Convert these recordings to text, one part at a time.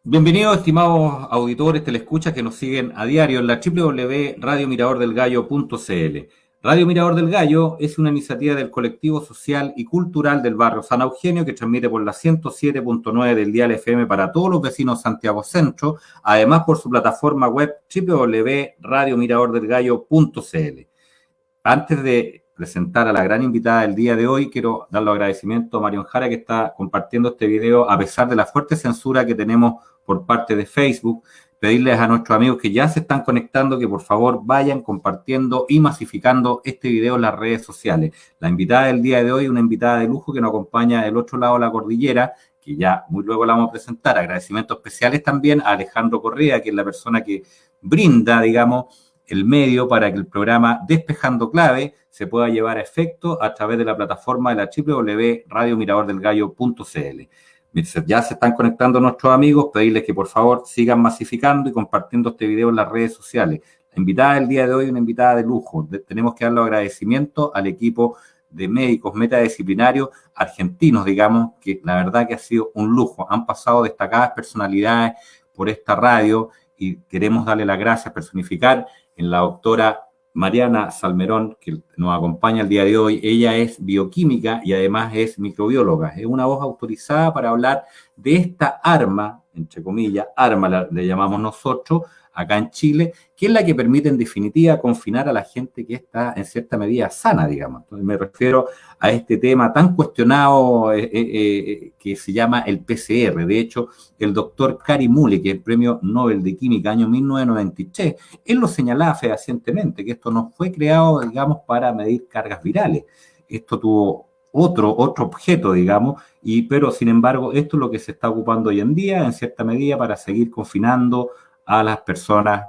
Bienvenidos, estimados auditores, telescuchas que nos siguen a diario en la www.radiomiradordelgallo.cl. Radio Mirador del Gallo es una iniciativa del colectivo social y cultural del barrio San Eugenio que transmite por la 107.9 del dial FM para todos los vecinos de Santiago Centro, además por su plataforma web www.radiomiradordelgallo.cl. Antes de presentar a la gran invitada del día de hoy, quiero dar los agradecimientos a Marion Jara que está compartiendo este video a pesar de la fuerte censura que tenemos por parte de Facebook. Pedirles a nuestros amigos que ya se están conectando que por favor vayan compartiendo y masificando este video en las redes sociales. La invitada del día de hoy, una invitada de lujo que nos acompaña del otro lado de la cordillera, que ya muy luego la vamos a presentar. Agradecimientos especiales también a Alejandro Correa, que es la persona que brinda, digamos, el medio para que el programa Despejando Clave se pueda llevar a efecto a través de la plataforma de la www.radiomiradordelgallo.cl. Mientras ya se están conectando nuestros amigos, pedirles que por favor sigan masificando y compartiendo este video en las redes sociales. La invitada del día de hoy es una invitada de lujo. Tenemos que dar los agradecimientos al equipo de médicos metadisciplinarios argentinos, digamos, que la verdad que ha sido un lujo. Han pasado destacadas personalidades por esta radio y queremos darle las gracias, personificar en la doctora Mariana Salmerón, que nos acompaña el día de hoy. Ella es bioquímica y además es microbióloga. Es una voz autorizada para hablar de esta arma, entre comillas, arma le llamamos nosotros, acá en Chile, que es la que permite en definitiva confinar a la gente que está en cierta medida sana, digamos. Entonces me refiero a este tema tan cuestionado que se llama el PCR. De hecho, el doctor Kary Mullis, que es el premio Nobel de Química año 1993, él lo señalaba fehacientemente, que esto no fue creado, digamos, para medir cargas virales. Esto tuvo otro objeto, digamos, pero sin embargo, esto es lo que se está ocupando hoy en día, en cierta medida, para seguir confinando a las personas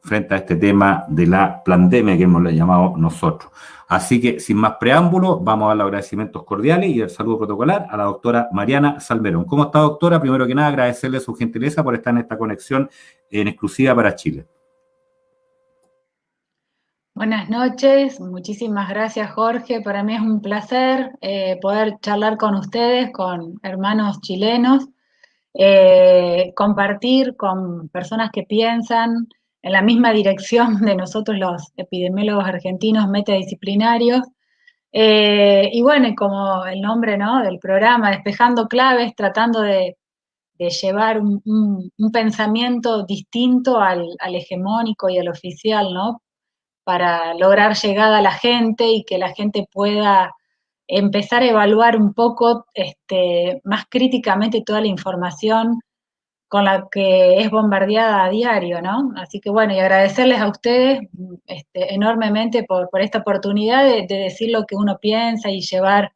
frente a este tema de la pandemia que hemos llamado nosotros. Así que, sin más preámbulos, vamos a dar los agradecimientos cordiales y el saludo protocolar a la doctora Mariana Salmerón. ¿Cómo está, doctora? Primero que nada, agradecerle su gentileza por estar en esta conexión en exclusiva para Chile. Buenas noches, muchísimas gracias Jorge. Para mí es un placer poder charlar con ustedes, con hermanos chilenos, compartir con personas que piensan en la misma dirección de nosotros los epidemiólogos argentinos metadisciplinarios. Y bueno, y como el nombre, ¿no?, del programa, Despejando Claves, tratando de llevar un pensamiento distinto al hegemónico y al oficial, ¿no?, para lograr llegada a la gente y que la gente pueda empezar a evaluar un poco más críticamente toda la información con la que es bombardeada a diario, ¿no? Así que bueno, y agradecerles a ustedes enormemente por esta oportunidad de decir lo que uno piensa y llevar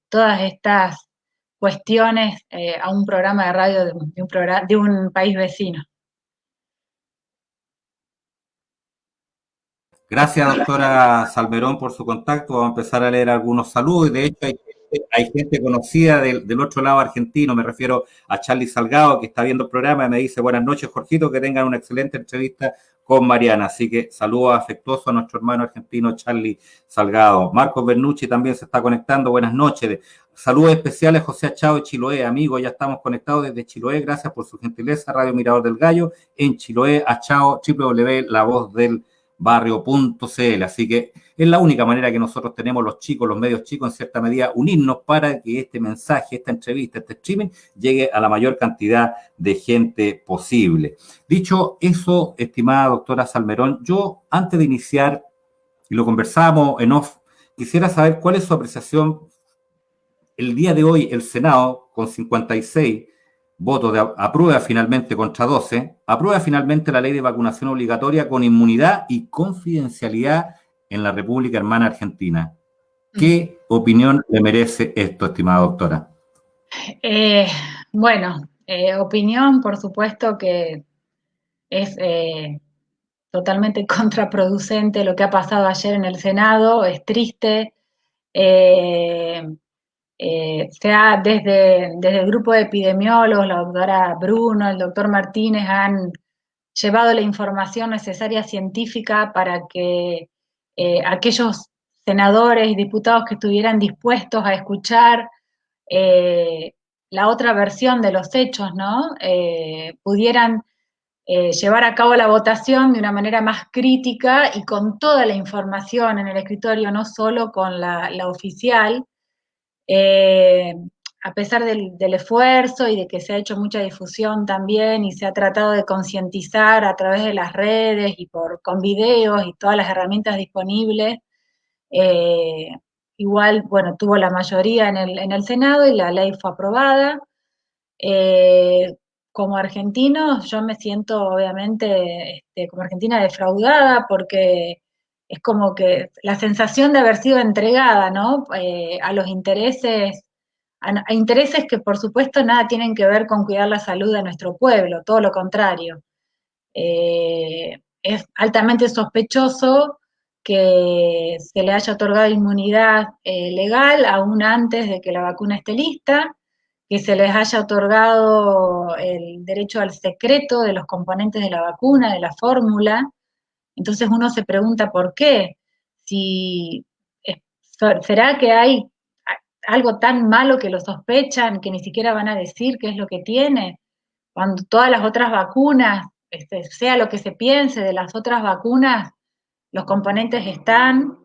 todas estas cuestiones a un programa de radio de un país vecino. Gracias, doctora Salmerón, por su contacto. Vamos a empezar a leer algunos saludos y de hecho hay gente conocida del otro lado argentino. Me refiero a Charlie Salgado, que está viendo el programa y me dice: buenas noches, Jorgito, que tengan una excelente entrevista con Mariana. Así que saludos afectuosos a nuestro hermano argentino Charlie Salgado. Marcos Bernucci también se está conectando. Buenas noches. Saludos especiales a José Achao de Chiloé. Amigos, ya estamos conectados desde Chiloé. Gracias por su gentileza. Radio Mirador del Gallo en Chiloé. Achao, La Voz del barrio.cl. Así que es la única manera que nosotros tenemos los chicos, los medios chicos, en cierta medida, unirnos para que este mensaje, esta entrevista, este streaming, llegue a la mayor cantidad de gente posible. Dicho eso, estimada doctora Salmerón, yo antes de iniciar, y lo conversábamos en off, quisiera saber cuál es su apreciación. El día de hoy el Senado, con 56 votos aprueba finalmente contra 12, aprueba finalmente la ley de vacunación obligatoria con inmunidad y confidencialidad en la República Hermana Argentina. ¿Qué opinión le merece esto, estimada doctora? Eh, bueno, opinión, por supuesto que es totalmente contraproducente lo que ha pasado ayer en el Senado, es triste. Eh, desde el grupo de epidemiólogos, la doctora Bruno, el doctor Martínez, han llevado la información necesaria científica para que aquellos senadores y diputados que estuvieran dispuestos a escuchar, la otra versión de los hechos, ¿no? Pudieran llevar a cabo la votación de una manera más crítica y con toda la información en el escritorio, no solo con la oficial, eh, a pesar del esfuerzo y de que se ha hecho mucha difusión también y se ha tratado de concientizar a través de las redes y con videos y todas las herramientas disponibles, eh, igual, bueno, tuvo la mayoría en el Senado y la ley fue aprobada. Eh, Como argentino, yo me siento obviamente como argentina defraudada porque es como que la sensación de haber sido entregada, ¿no? A los intereses, a intereses que por supuesto nada tienen que ver con cuidar la salud de nuestro pueblo, todo lo contrario. Es altamente sospechoso que se le haya otorgado inmunidad legal aún antes de que la vacuna esté lista, que se les haya otorgado el derecho al secreto de los componentes de la vacuna, de la fórmula. Entonces uno se pregunta por qué. Si será que hay algo tan malo que lo sospechan que ni siquiera van a decir qué es lo que tiene, cuando todas las otras vacunas, sea lo que se piense de las otras vacunas, los componentes están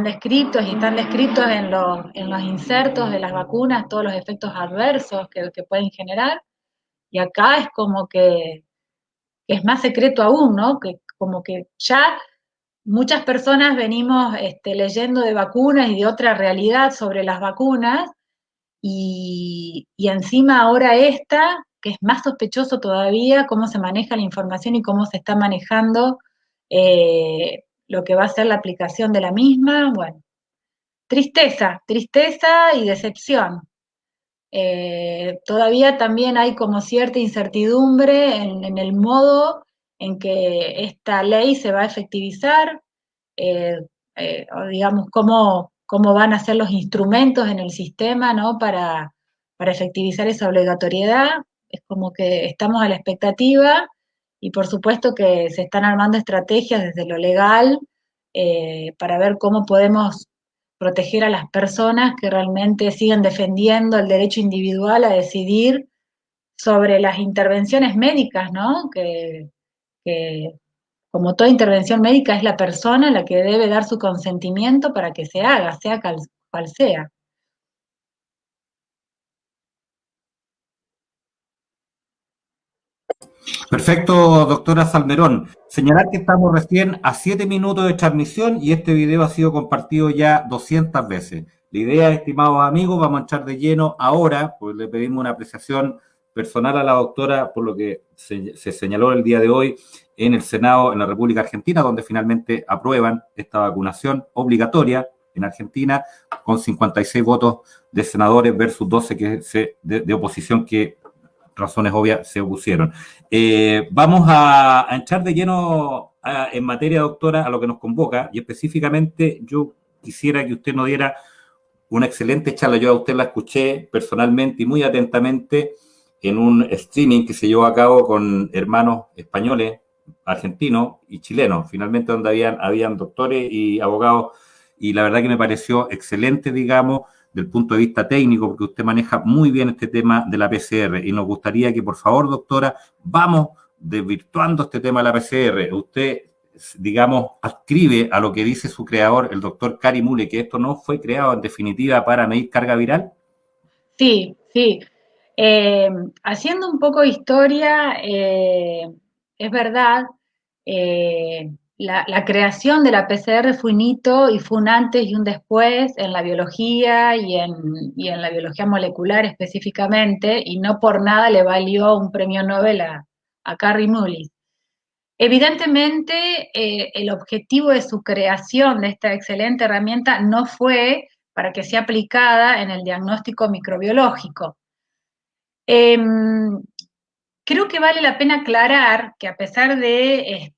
descritos y están descritos en los insertos de las vacunas, todos los efectos adversos que pueden generar, y acá es como que es más secreto aún, ¿no? Que como que ya muchas personas venimos leyendo de vacunas y de otra realidad sobre las vacunas, y encima ahora esta, que es más sospechoso todavía cómo se maneja la información y cómo se está manejando lo que va a ser la aplicación de la misma. Bueno, tristeza, tristeza y decepción. Todavía también hay como cierta incertidumbre en el modo en que esta ley se va a efectivizar, eh, o digamos, cómo van a ser los instrumentos en el sistema, ¿no? Para efectivizar esa obligatoriedad. Es como que estamos a la expectativa y por supuesto que se están armando estrategias desde lo legal para ver cómo podemos proteger a las personas que realmente siguen defendiendo el derecho individual a decidir sobre las intervenciones médicas, ¿no? Que como toda intervención médica es la persona la que debe dar su consentimiento para que se haga, sea cual sea. Perfecto, doctora Salmerón. Señalar que estamos recién a 7 minutos de transmisión y este video ha sido compartido ya 200 veces. La idea, estimados amigos, vamos a entrar de lleno ahora, pues le pedimos una apreciación personal a la doctora por lo que se señaló el día de hoy en el Senado en la República Argentina, donde finalmente aprueban esta vacunación obligatoria en Argentina con 56 votos de senadores versus 12 de oposición que razones obvias se opusieron. Vamos a entrar de lleno en materia, doctora, a lo que nos convoca y específicamente yo quisiera que usted nos diera una excelente charla. Yo a usted la escuché personalmente y muy atentamente en un streaming que se llevó a cabo con hermanos españoles, argentinos y chilenos, finalmente donde habían doctores y abogados, y la verdad que me pareció excelente, digamos, del punto de vista técnico, porque usted maneja muy bien este tema de la PCR y nos gustaría que, por favor, doctora, vamos desvirtuando este tema de la PCR. Usted, digamos, adscribe a lo que dice su creador, el doctor Kari Mule, que esto no fue creado en definitiva para medir carga viral. Sí, sí. Eh, Haciendo un poco de historia, es verdad, la creación de la PCR fue un hito y fue un antes y un después en la biología y en la biología molecular específicamente, y no por nada le valió un premio Nobel a Kary Mullis. Evidentemente, el objetivo de su creación de esta excelente herramienta no fue para que sea aplicada en el diagnóstico microbiológico. Em, Creo que vale la pena aclarar que a pesar de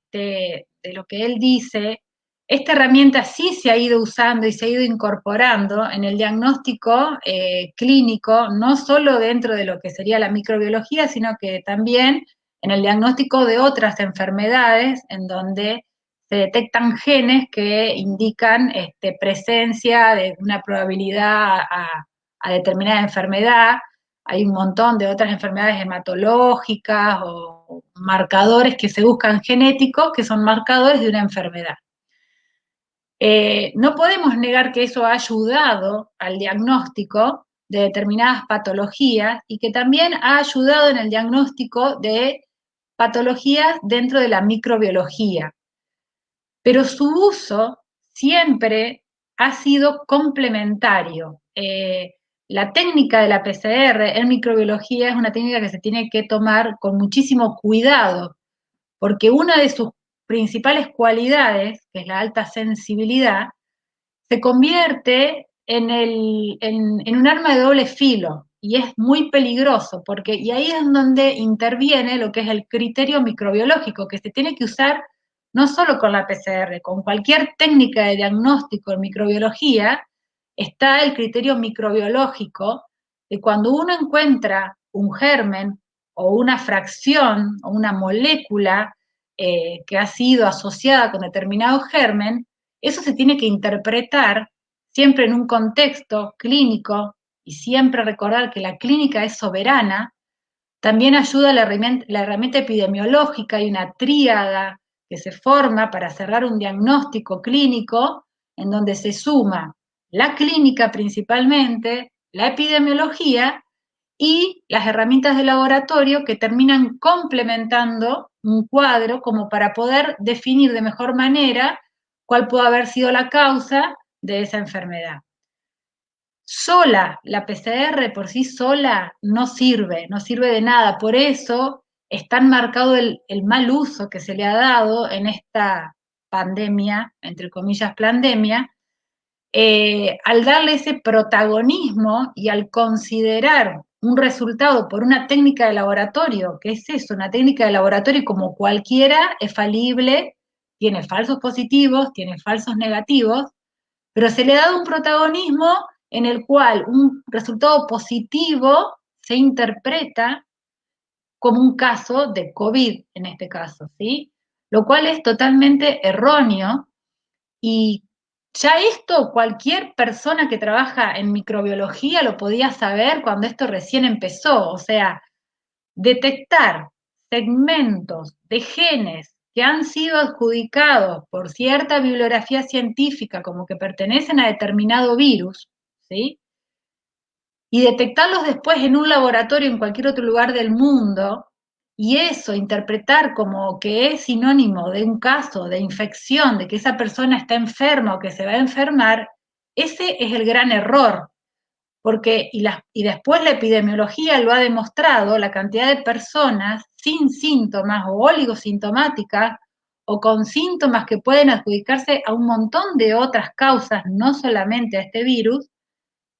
lo que él dice, esta herramienta sí se ha ido usando y se ha ido incorporando en el diagnóstico clínico, no solo dentro de lo que sería la microbiología, sino que también en el diagnóstico de otras enfermedades en donde se detectan genes que indican presencia de una probabilidad a determinada enfermedad. hay un montón de otras enfermedades hematológicas o marcadores que se buscan genéticos, que son marcadores de una enfermedad. No podemos negar que eso ha ayudado al diagnóstico de determinadas patologías y que también ha ayudado en el diagnóstico de patologías dentro de la microbiología. Pero su uso siempre ha sido complementario. La técnica de la PCR en microbiología es una técnica que se tiene que tomar con muchísimo cuidado, porque una de sus principales cualidades, que es la alta sensibilidad, se convierte en un arma de doble filo y es muy peligroso, porque y ahí es donde interviene lo que es el criterio microbiológico, que se tiene que usar no solo con la PCR, con cualquier técnica de diagnóstico en microbiología, está el criterio microbiológico de cuando uno encuentra un germen o una fracción o una molécula que ha sido asociada con determinado germen, eso se tiene que interpretar siempre en un contexto clínico y siempre recordar que la clínica es soberana. También ayuda la herramienta epidemiológica y una tríada que se forma para cerrar un diagnóstico clínico en donde se suma la clínica principalmente, la epidemiología y las herramientas de laboratorio que terminan complementando un cuadro como para poder definir de mejor manera cuál puede haber sido la causa de esa enfermedad. Sola, la PCR por sí sola no sirve, no sirve de nada. Por eso es tan marcado el mal uso que se le ha dado en esta pandemia, entre comillas, pandemia, al darle ese protagonismo y al considerar un resultado por una técnica de laboratorio, que es eso, una técnica de laboratorio como cualquiera, es falible, tiene falsos positivos, tiene falsos negativos, pero se le ha dado un protagonismo en el cual un resultado positivo se interpreta como un caso de COVID, en este caso, ¿sí? Lo cual es totalmente erróneo y ya esto cualquier persona que trabaja en microbiología lo podía saber cuando esto recién empezó, o sea, detectar segmentos de genes que han sido adjudicados por cierta bibliografía científica como que pertenecen a determinado virus, ¿sí? Y detectarlos después en un laboratorio en cualquier otro lugar del mundo, y eso interpretar como que es sinónimo de un caso de infección, de que esa persona está enferma o que se va a enfermar, ese es el gran error, porque y después la epidemiología lo ha demostrado, la cantidad de personas sin síntomas o oligosintomáticas o con síntomas que pueden adjudicarse a un montón de otras causas, no solamente a este virus,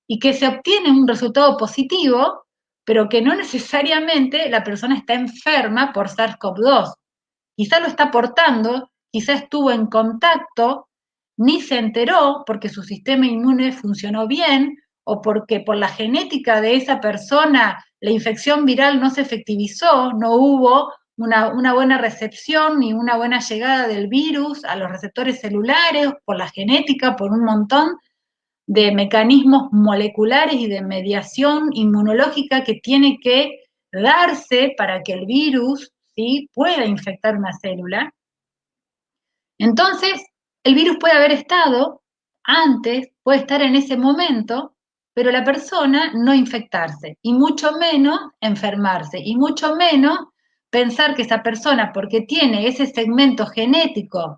y que se obtiene un resultado positivo, pero que no necesariamente la persona está enferma por SARS-CoV-2. Quizá lo está portando, quizá estuvo en contacto, ni se enteró porque su sistema inmune funcionó bien o porque por la genética de esa persona la infección viral no se efectivizó, no hubo una buena recepción ni una buena llegada del virus a los receptores celulares, por la genética, por un montón de mecanismos moleculares y de mediación inmunológica que tiene que darse para que el virus, ¿sí?, pueda infectar una célula. Entonces, el virus puede haber estado antes, puede estar en ese momento, pero la persona no infectarse, y mucho menos enfermarse, y mucho menos pensar que esa persona, porque tiene ese segmento genético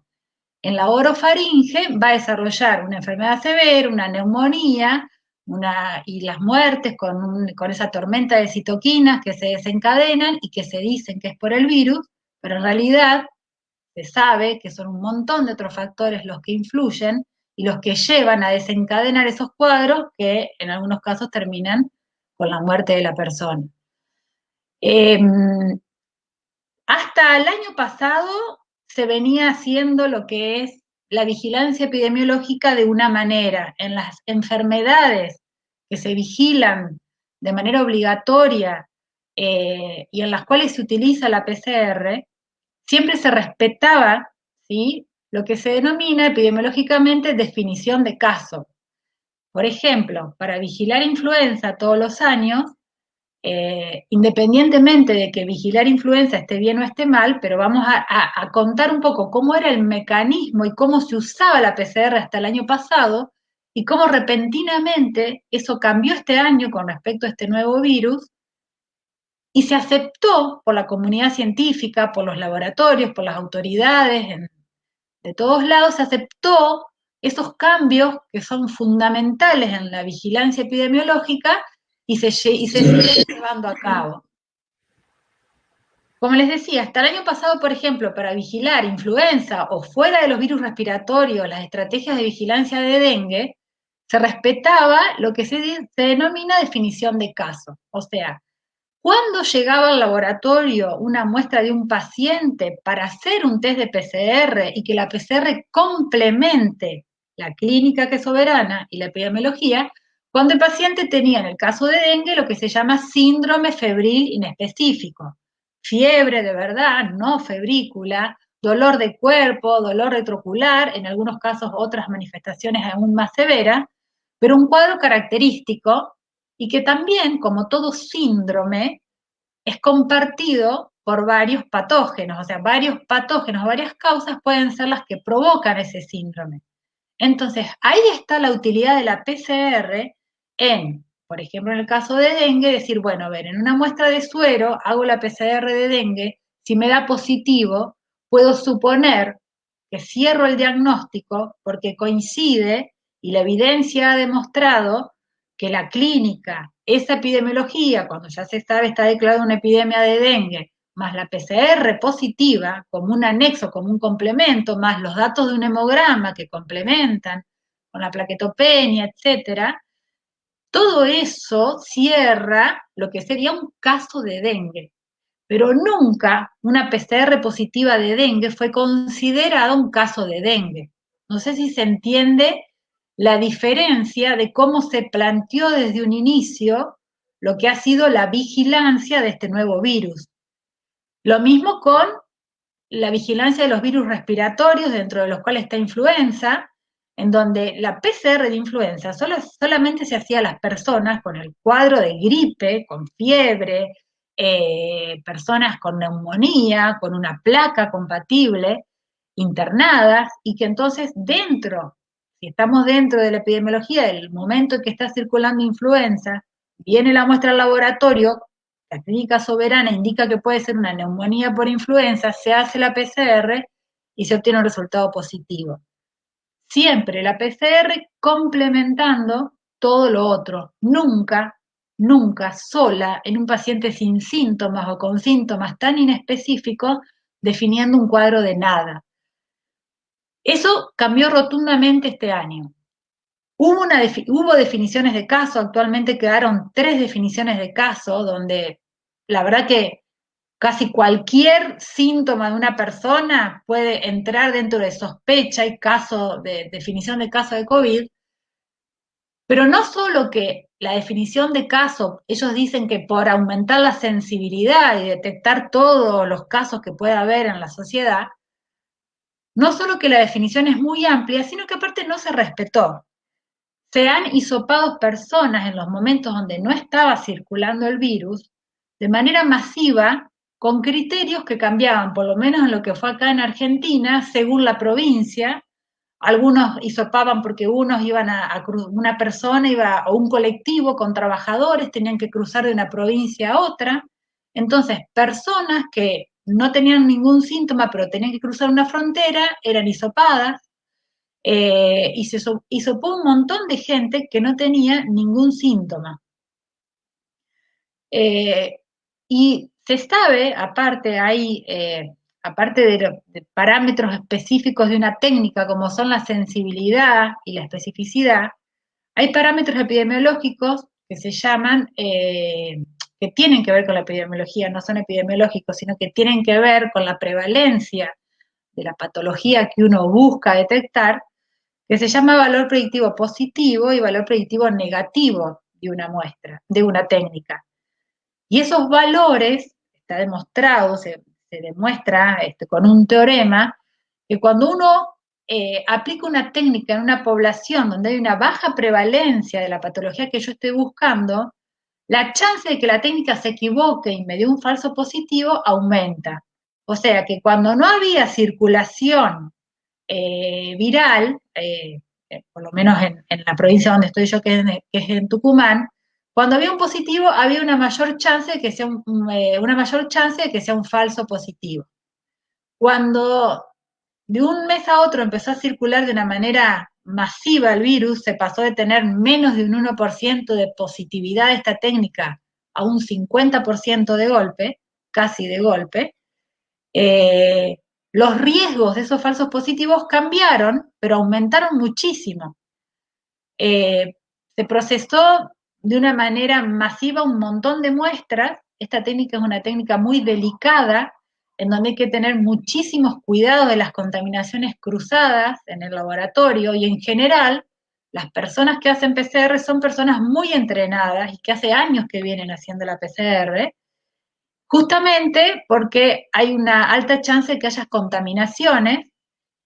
en la orofaringe, va a desarrollar una enfermedad severa, una neumonía, y las muertes con esa tormenta de citoquinas que se desencadenan y que se dicen que es por el virus, pero en realidad se sabe que son un montón de otros factores los que influyen y los que llevan a desencadenar esos cuadros que en algunos casos terminan con la muerte de la persona. Eh, Hasta el año pasado se venía haciendo lo que es la vigilancia epidemiológica de una manera. En las enfermedades que se vigilan de manera obligatoria y en las cuales se utiliza la PCR, siempre se respetaba, ¿sí?, lo que se denomina epidemiológicamente definición de caso. Por ejemplo, para vigilar influenza todos los años, independientemente de que vigilar influenza esté bien o esté mal, pero vamos a contar un poco cómo era el mecanismo y cómo se usaba la PCR hasta el año pasado y cómo repentinamente eso cambió este año con respecto a este nuevo virus y se aceptó por la comunidad científica, por los laboratorios, por las autoridades de todos lados, se aceptó esos cambios que son fundamentales en la vigilancia epidemiológica y se siguen llevando a cabo. Como les decía, hasta el año pasado, por ejemplo, para vigilar influenza o fuera de los virus respiratorios, las estrategias de vigilancia de dengue, se respetaba lo que se denomina definición de caso. O sea, cuando llegaba al laboratorio una muestra de un paciente para hacer un test de PCR y que la PCR complemente la clínica que es soberana y la epidemiología, cuando el paciente tenía, en el caso de dengue, lo que se llama síndrome febril inespecífico. Fiebre de verdad, no febrícula, dolor de cuerpo, dolor retroocular, en algunos casos otras manifestaciones aún más severas, pero un cuadro característico y que también, como todo síndrome, es compartido por varios patógenos, o sea, varios patógenos, varias causas pueden ser las que provocan ese síndrome. Entonces, ahí está la utilidad de la PCR en, por ejemplo, en el caso de dengue, decir, bueno, a ver, en una muestra de suero hago la PCR de dengue, si me da positivo, puedo suponer que cierro el diagnóstico porque coincide y la evidencia ha demostrado que la clínica, esa epidemiología, cuando ya se sabe está declarada una epidemia de dengue, más la PCR positiva, como un anexo, como un complemento, más los datos de un hemograma que complementan con la plaquetopenia, etcétera, todo eso cierra lo que sería un caso de dengue. Pero nunca una PCR positiva de dengue fue considerada un caso de dengue. No sé si se entiende la diferencia de cómo se planteó desde un inicio lo que ha sido la vigilancia de este nuevo virus. Lo mismo con la vigilancia de los virus respiratorios, dentro de los cuales está influenza, en donde la PCR de influenza solamente se hacía a las personas con el cuadro de gripe, con fiebre, personas con neumonía, con una placa compatible, internadas, y que entonces si estamos dentro de la epidemiología, del momento en que está circulando influenza, viene la muestra al laboratorio, la clínica soberana indica que puede ser una neumonía por influenza, se hace la PCR y se obtiene un resultado positivo. Siempre la PCR complementando todo lo otro, nunca, nunca sola en un paciente sin síntomas o con síntomas tan inespecíficos, definiendo un cuadro de nada. Eso cambió rotundamente este año. Hubo definiciones de caso, actualmente quedaron 3 definiciones de caso, donde la verdad que casi cualquier síntoma de una persona puede entrar dentro de sospecha y caso de definición de caso de COVID, pero no solo que la definición de caso, ellos dicen que por aumentar la sensibilidad y detectar todos los casos que pueda haber en la sociedad, no solo que la definición es muy amplia, sino que aparte no se respetó. Se han hisopado personas en los momentos donde no estaba circulando el virus de manera masiva con criterios que cambiaban, por lo menos en lo que fue acá en Argentina, según la provincia. Algunos hisopaban porque unos iban una persona iba, o un colectivo con trabajadores, tenían que cruzar de una provincia a otra. Entonces, personas que no tenían ningún síntoma, pero tenían que cruzar una frontera, eran hisopadas, y se hisopó un montón de gente que no tenía ningún síntoma. Y se sabe, aparte aparte de parámetros específicos de una técnica como son la sensibilidad y la especificidad, hay parámetros epidemiológicos que se llaman, que tienen que ver con la epidemiología, no son epidemiológicos, sino que tienen que ver con la prevalencia de la patología que uno busca detectar, que se llama valor predictivo positivo y valor predictivo negativo de una muestra, de una técnica. Y esos valores, está demostrado, se demuestra con un teorema, que cuando uno aplica una técnica en una población donde hay una baja prevalencia de la patología que yo estoy buscando, la chance de que la técnica se equivoque y me dé un falso positivo aumenta. O sea que cuando no había circulación viral, por lo menos en la provincia donde estoy yo, que es en Tucumán, cuando había un positivo había una mayor chance de que sea una mayor chance de que sea un falso positivo. Cuando de un mes a otro empezó a circular de una manera masiva el virus, se pasó de tener menos de un 1% de positividad de esta técnica a un 50% de golpe, casi de golpe, eh, los riesgos de esos falsos positivos cambiaron, pero aumentaron muchísimo. Se procesó de una manera masiva un montón de muestras. Esta técnica es una técnica muy delicada, en donde hay que tener muchísimos cuidados de las contaminaciones cruzadas en el laboratorio y en general las personas que hacen PCR son personas muy entrenadas y que hace años que vienen haciendo la PCR, justamente porque hay una alta chance de que haya contaminaciones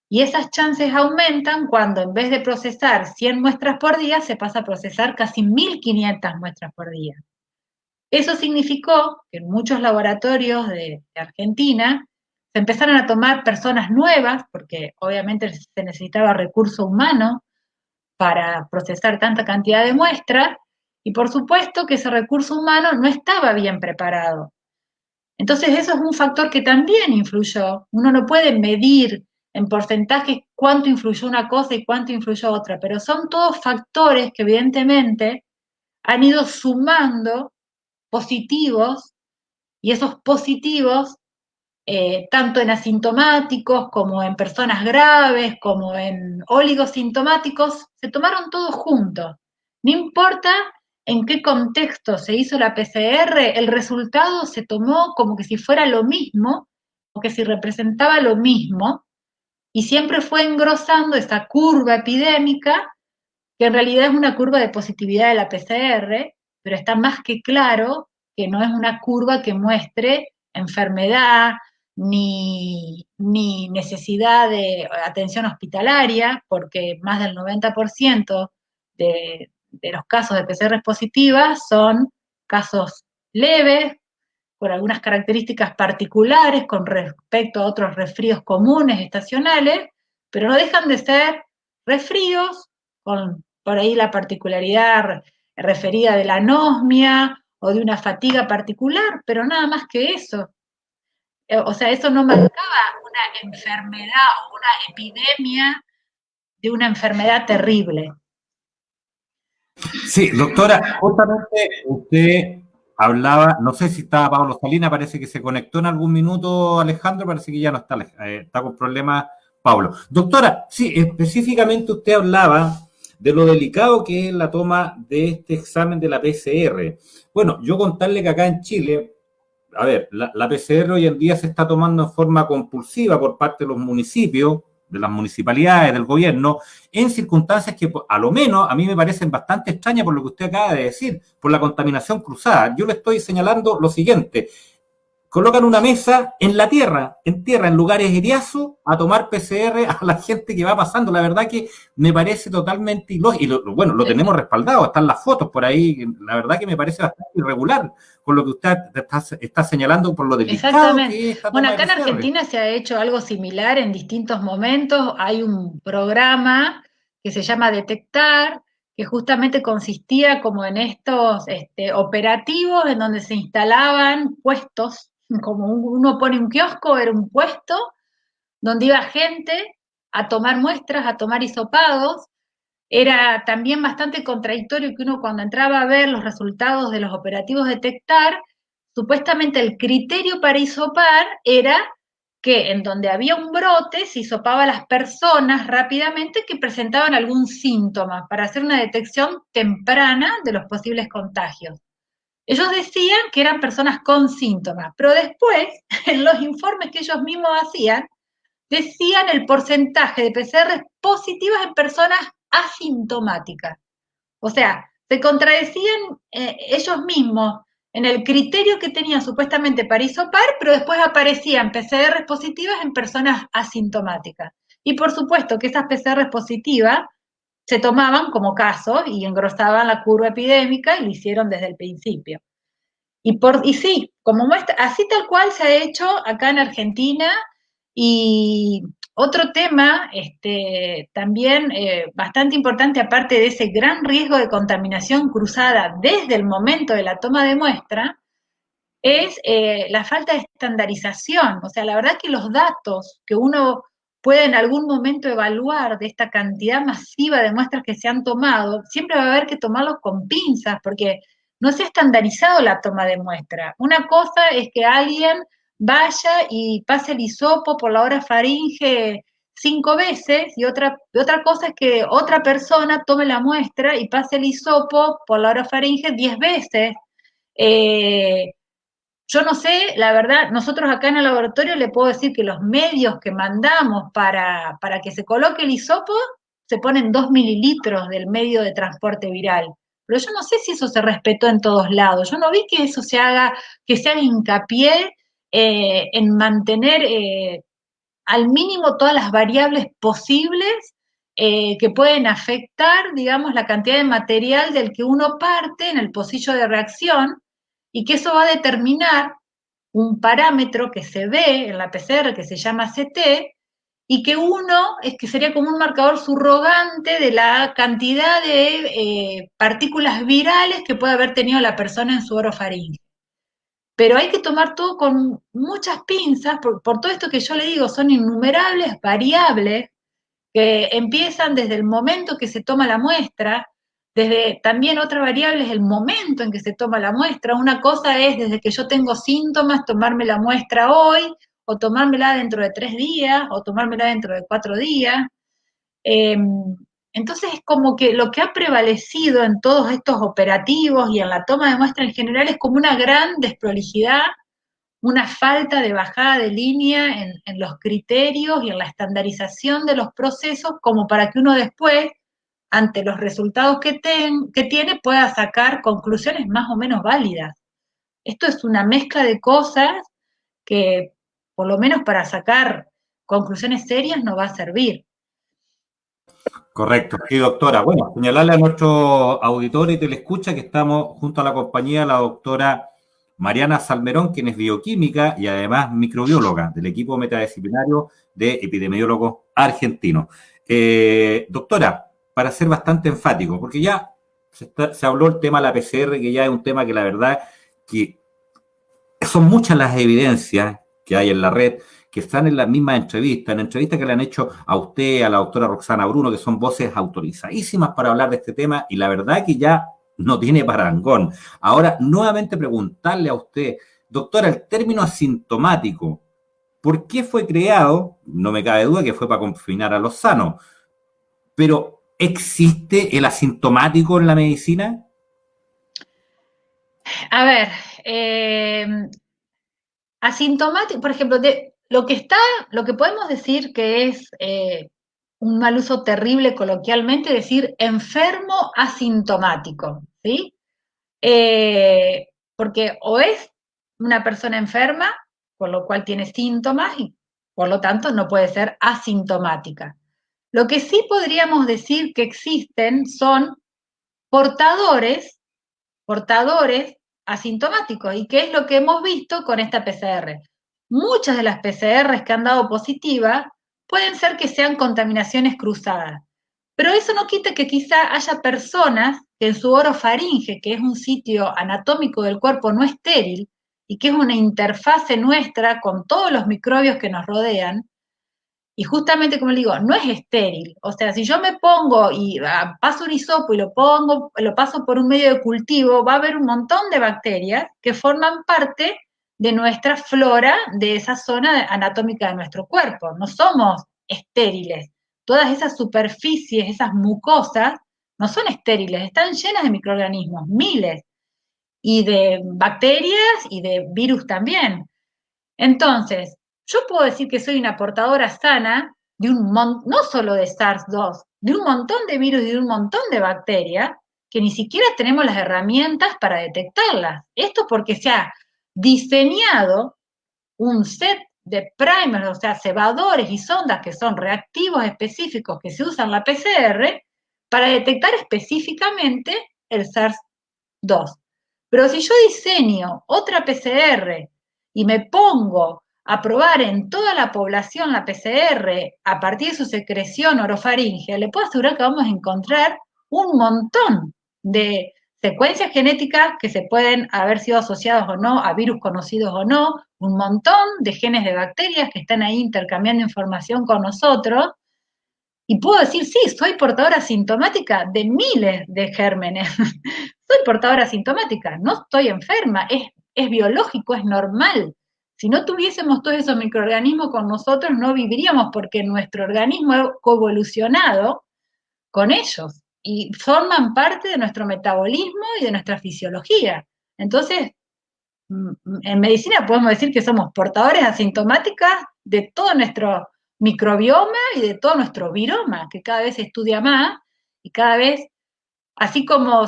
y esas chances aumentan cuando en vez de procesar 100 muestras por día, se pasa a procesar casi 1.500 muestras por día. Eso significó que en muchos laboratorios de Argentina se empezaron a tomar personas nuevas, porque obviamente se necesitaba recurso humano para procesar tanta cantidad de muestras, y por supuesto que ese recurso humano no estaba bien preparado. Entonces eso es un factor que también influyó. Uno no puede medir en porcentaje cuánto influyó una cosa y cuánto influyó otra, pero son todos factores que evidentemente han ido sumando positivos y esos positivos, tanto en asintomáticos como en personas graves, como en oligosintomáticos, se tomaron todos juntos. No importa en qué contexto se hizo la PCR, el resultado se tomó como que si fuera lo mismo, o que si representaba lo mismo, y siempre fue engrosando esa curva epidémica, que en realidad es una curva de positividad de la PCR, pero está más que claro que no es una curva que muestre enfermedad ni necesidad de atención hospitalaria, porque más del 90% de los casos de PCR positivas son casos leves, por algunas características particulares con respecto a otros resfríos comunes estacionales, pero no dejan de ser resfríos con por ahí la particularidad referida de la anosmia o de una fatiga particular, pero nada más que eso. O sea, eso no marcaba una enfermedad o una epidemia de una enfermedad terrible. Sí, doctora, justamente usted hablaba, no sé si estaba Pablo Salina, parece que se conectó en algún minuto Alejandro, parece que ya no está, está con problemas Pablo. Doctora, sí, específicamente usted hablaba de lo delicado que es la toma de este examen de la PCR. Bueno, yo contarle que acá en Chile, a ver, la PCR hoy en día se está tomando en forma compulsiva por parte de los municipios, de las municipalidades, del gobierno, en circunstancias que a lo menos a mí me parecen bastante extrañas por lo que usted acaba de decir, por la contaminación cruzada. Yo le estoy señalando lo siguiente: colocan una mesa en tierra, en lugares eriazos, a tomar PCR a la gente que va pasando. La verdad que me parece totalmente ilógico. Y bueno, lo tenemos respaldado, están las fotos por ahí. La verdad que me parece bastante irregular con lo que usted está señalando, por lo delicado que es esta Bueno, toma acá de en PCR. Argentina se ha hecho algo similar en distintos momentos. Hay un programa que se llama Detectar, que justamente consistía como en estos operativos en donde se instalaban puestos, como uno pone un kiosco, era un puesto donde iba gente a tomar muestras, a tomar hisopados. Era también bastante contradictorio que uno cuando entraba a ver los resultados de los operativos Detectar, supuestamente el criterio para hisopar era que en donde había un brote se hisopaba a las personas rápidamente que presentaban algún síntoma para hacer una detección temprana de los posibles contagios. Ellos decían que eran personas con síntomas, pero después, en los informes que ellos mismos hacían, decían el porcentaje de PCR positivas en personas asintomáticas. O sea, se contradecían ellos mismos en el criterio que tenían supuestamente para hisopar, pero después aparecían PCR positivas en personas asintomáticas. Y por supuesto que esas PCR positivas se tomaban como casos y engrosaban la curva epidémica y lo hicieron desde el principio. Y sí, como muestra, así tal cual se ha hecho acá en Argentina. Y otro tema también bastante importante, aparte de ese gran riesgo de contaminación cruzada desde el momento de la toma de muestra, es la falta de estandarización. O sea, la verdad que los datos que uno puede en algún momento evaluar de esta cantidad masiva de muestras que se han tomado, siempre va a haber que tomarlos con pinzas, porque no se ha estandarizado la toma de muestra. Una cosa es que alguien vaya y pase el hisopo por la hora faringe 5 veces, y otra cosa es que otra persona tome la muestra y pase el hisopo por la hora faringe 10 veces. Eh, yo no sé, la verdad, nosotros acá en el laboratorio le puedo decir que los medios que mandamos para que se coloque el hisopo se ponen 2 mililitros del medio de transporte viral. Pero yo no sé si eso se respetó en todos lados. Yo no vi que eso que se haga hincapié en mantener al mínimo todas las variables posibles que pueden afectar, digamos, la cantidad de material del que uno parte en el pocillo de reacción, y que eso va a determinar un parámetro que se ve en la PCR que se llama CT, y que uno es que sería como un marcador subrogante de la cantidad de partículas virales que puede haber tenido la persona en su orofaringe. Pero hay que tomar todo con muchas pinzas, por todo esto que yo le digo, son innumerables variables que empiezan desde el momento que se toma la muestra. Desde también otra variable es el momento en que se toma la muestra. Una cosa es desde que yo tengo síntomas, tomarme la muestra hoy, o tomármela dentro de 3 días, o tomármela dentro de 4 días. Eh, entonces es como que lo que ha prevalecido en todos estos operativos y en la toma de muestra en general es como una gran desprolijidad, una falta de bajada de línea en los criterios y en la estandarización de los procesos, como para que uno después, ante los resultados que tiene, pueda sacar conclusiones más o menos válidas. Esto es una mezcla de cosas que, por lo menos para sacar conclusiones serias, no va a servir. Correcto, sí, doctora. Bueno, señalarle a nuestro auditor y telescucha que estamos junto a la compañía, la doctora Mariana Salmerón, quien es bioquímica y además microbióloga del equipo metadisciplinario de epidemiólogos argentinos. Doctora, para ser bastante enfático, porque ya se habló el tema de la PCR, que ya es un tema que la verdad que son muchas las evidencias que hay en la red que están en las mismas entrevistas, en entrevistas que le han hecho a usted, a la doctora Roxana Bruno, que son voces autorizadísimas para hablar de este tema, y la verdad que ya no tiene parangón. Ahora, nuevamente preguntarle a usted, doctora, el término asintomático, ¿por qué fue creado? No me cabe duda que fue para confinar a los sanos, pero ¿existe el asintomático en la medicina? A ver, asintomático, por ejemplo, lo que podemos decir que es un mal uso terrible coloquialmente, decir enfermo asintomático, ¿sí? Porque o es una persona enferma, por lo cual tiene síntomas y por lo tanto no puede ser asintomática. Lo que sí podríamos decir que existen son portadores, portadores asintomáticos. ¿Y qué es lo que hemos visto con esta PCR? Muchas de las PCRs que han dado positivas pueden ser que sean contaminaciones cruzadas, pero eso no quita que quizá haya personas que en su orofaringe, que es un sitio anatómico del cuerpo no estéril y que es una interfase nuestra con todos los microbios que nos rodean, y justamente, como le digo, no es estéril. O sea, si yo me pongo y paso un hisopo y lo paso por un medio de cultivo, va a haber un montón de bacterias que forman parte de nuestra flora, de esa zona anatómica de nuestro cuerpo. No somos estériles. Todas esas superficies, esas mucosas, no son estériles, están llenas de microorganismos, miles, y de bacterias y de virus también. Entonces, yo puedo decir que soy una portadora sana de no solo de SARS-2, de un montón de virus y de un montón de bacterias que ni siquiera tenemos las herramientas para detectarlas. Esto porque se ha diseñado un set de primers, o sea, cebadores y sondas que son reactivos específicos que se usan en la PCR para detectar específicamente el SARS-2. Pero si yo diseño otra PCR y me pongo a probar en toda la población la PCR a partir de su secreción orofaringea, le puedo asegurar que vamos a encontrar un montón de secuencias genéticas que se pueden haber sido asociados o no a virus conocidos o no, un montón de genes de bacterias que están ahí intercambiando información con nosotros, y puedo decir, sí, soy portadora asintomática de miles de gérmenes. Soy portadora asintomática, no estoy enferma, es biológico, es normal. Si no tuviésemos todos esos microorganismos con nosotros, no viviríamos porque nuestro organismo ha coevolucionado con ellos y forman parte de nuestro metabolismo y de nuestra fisiología. Entonces, en medicina podemos decir que somos portadores asintomáticas de todo nuestro microbioma y de todo nuestro viroma, que cada vez se estudia más y cada vez, así como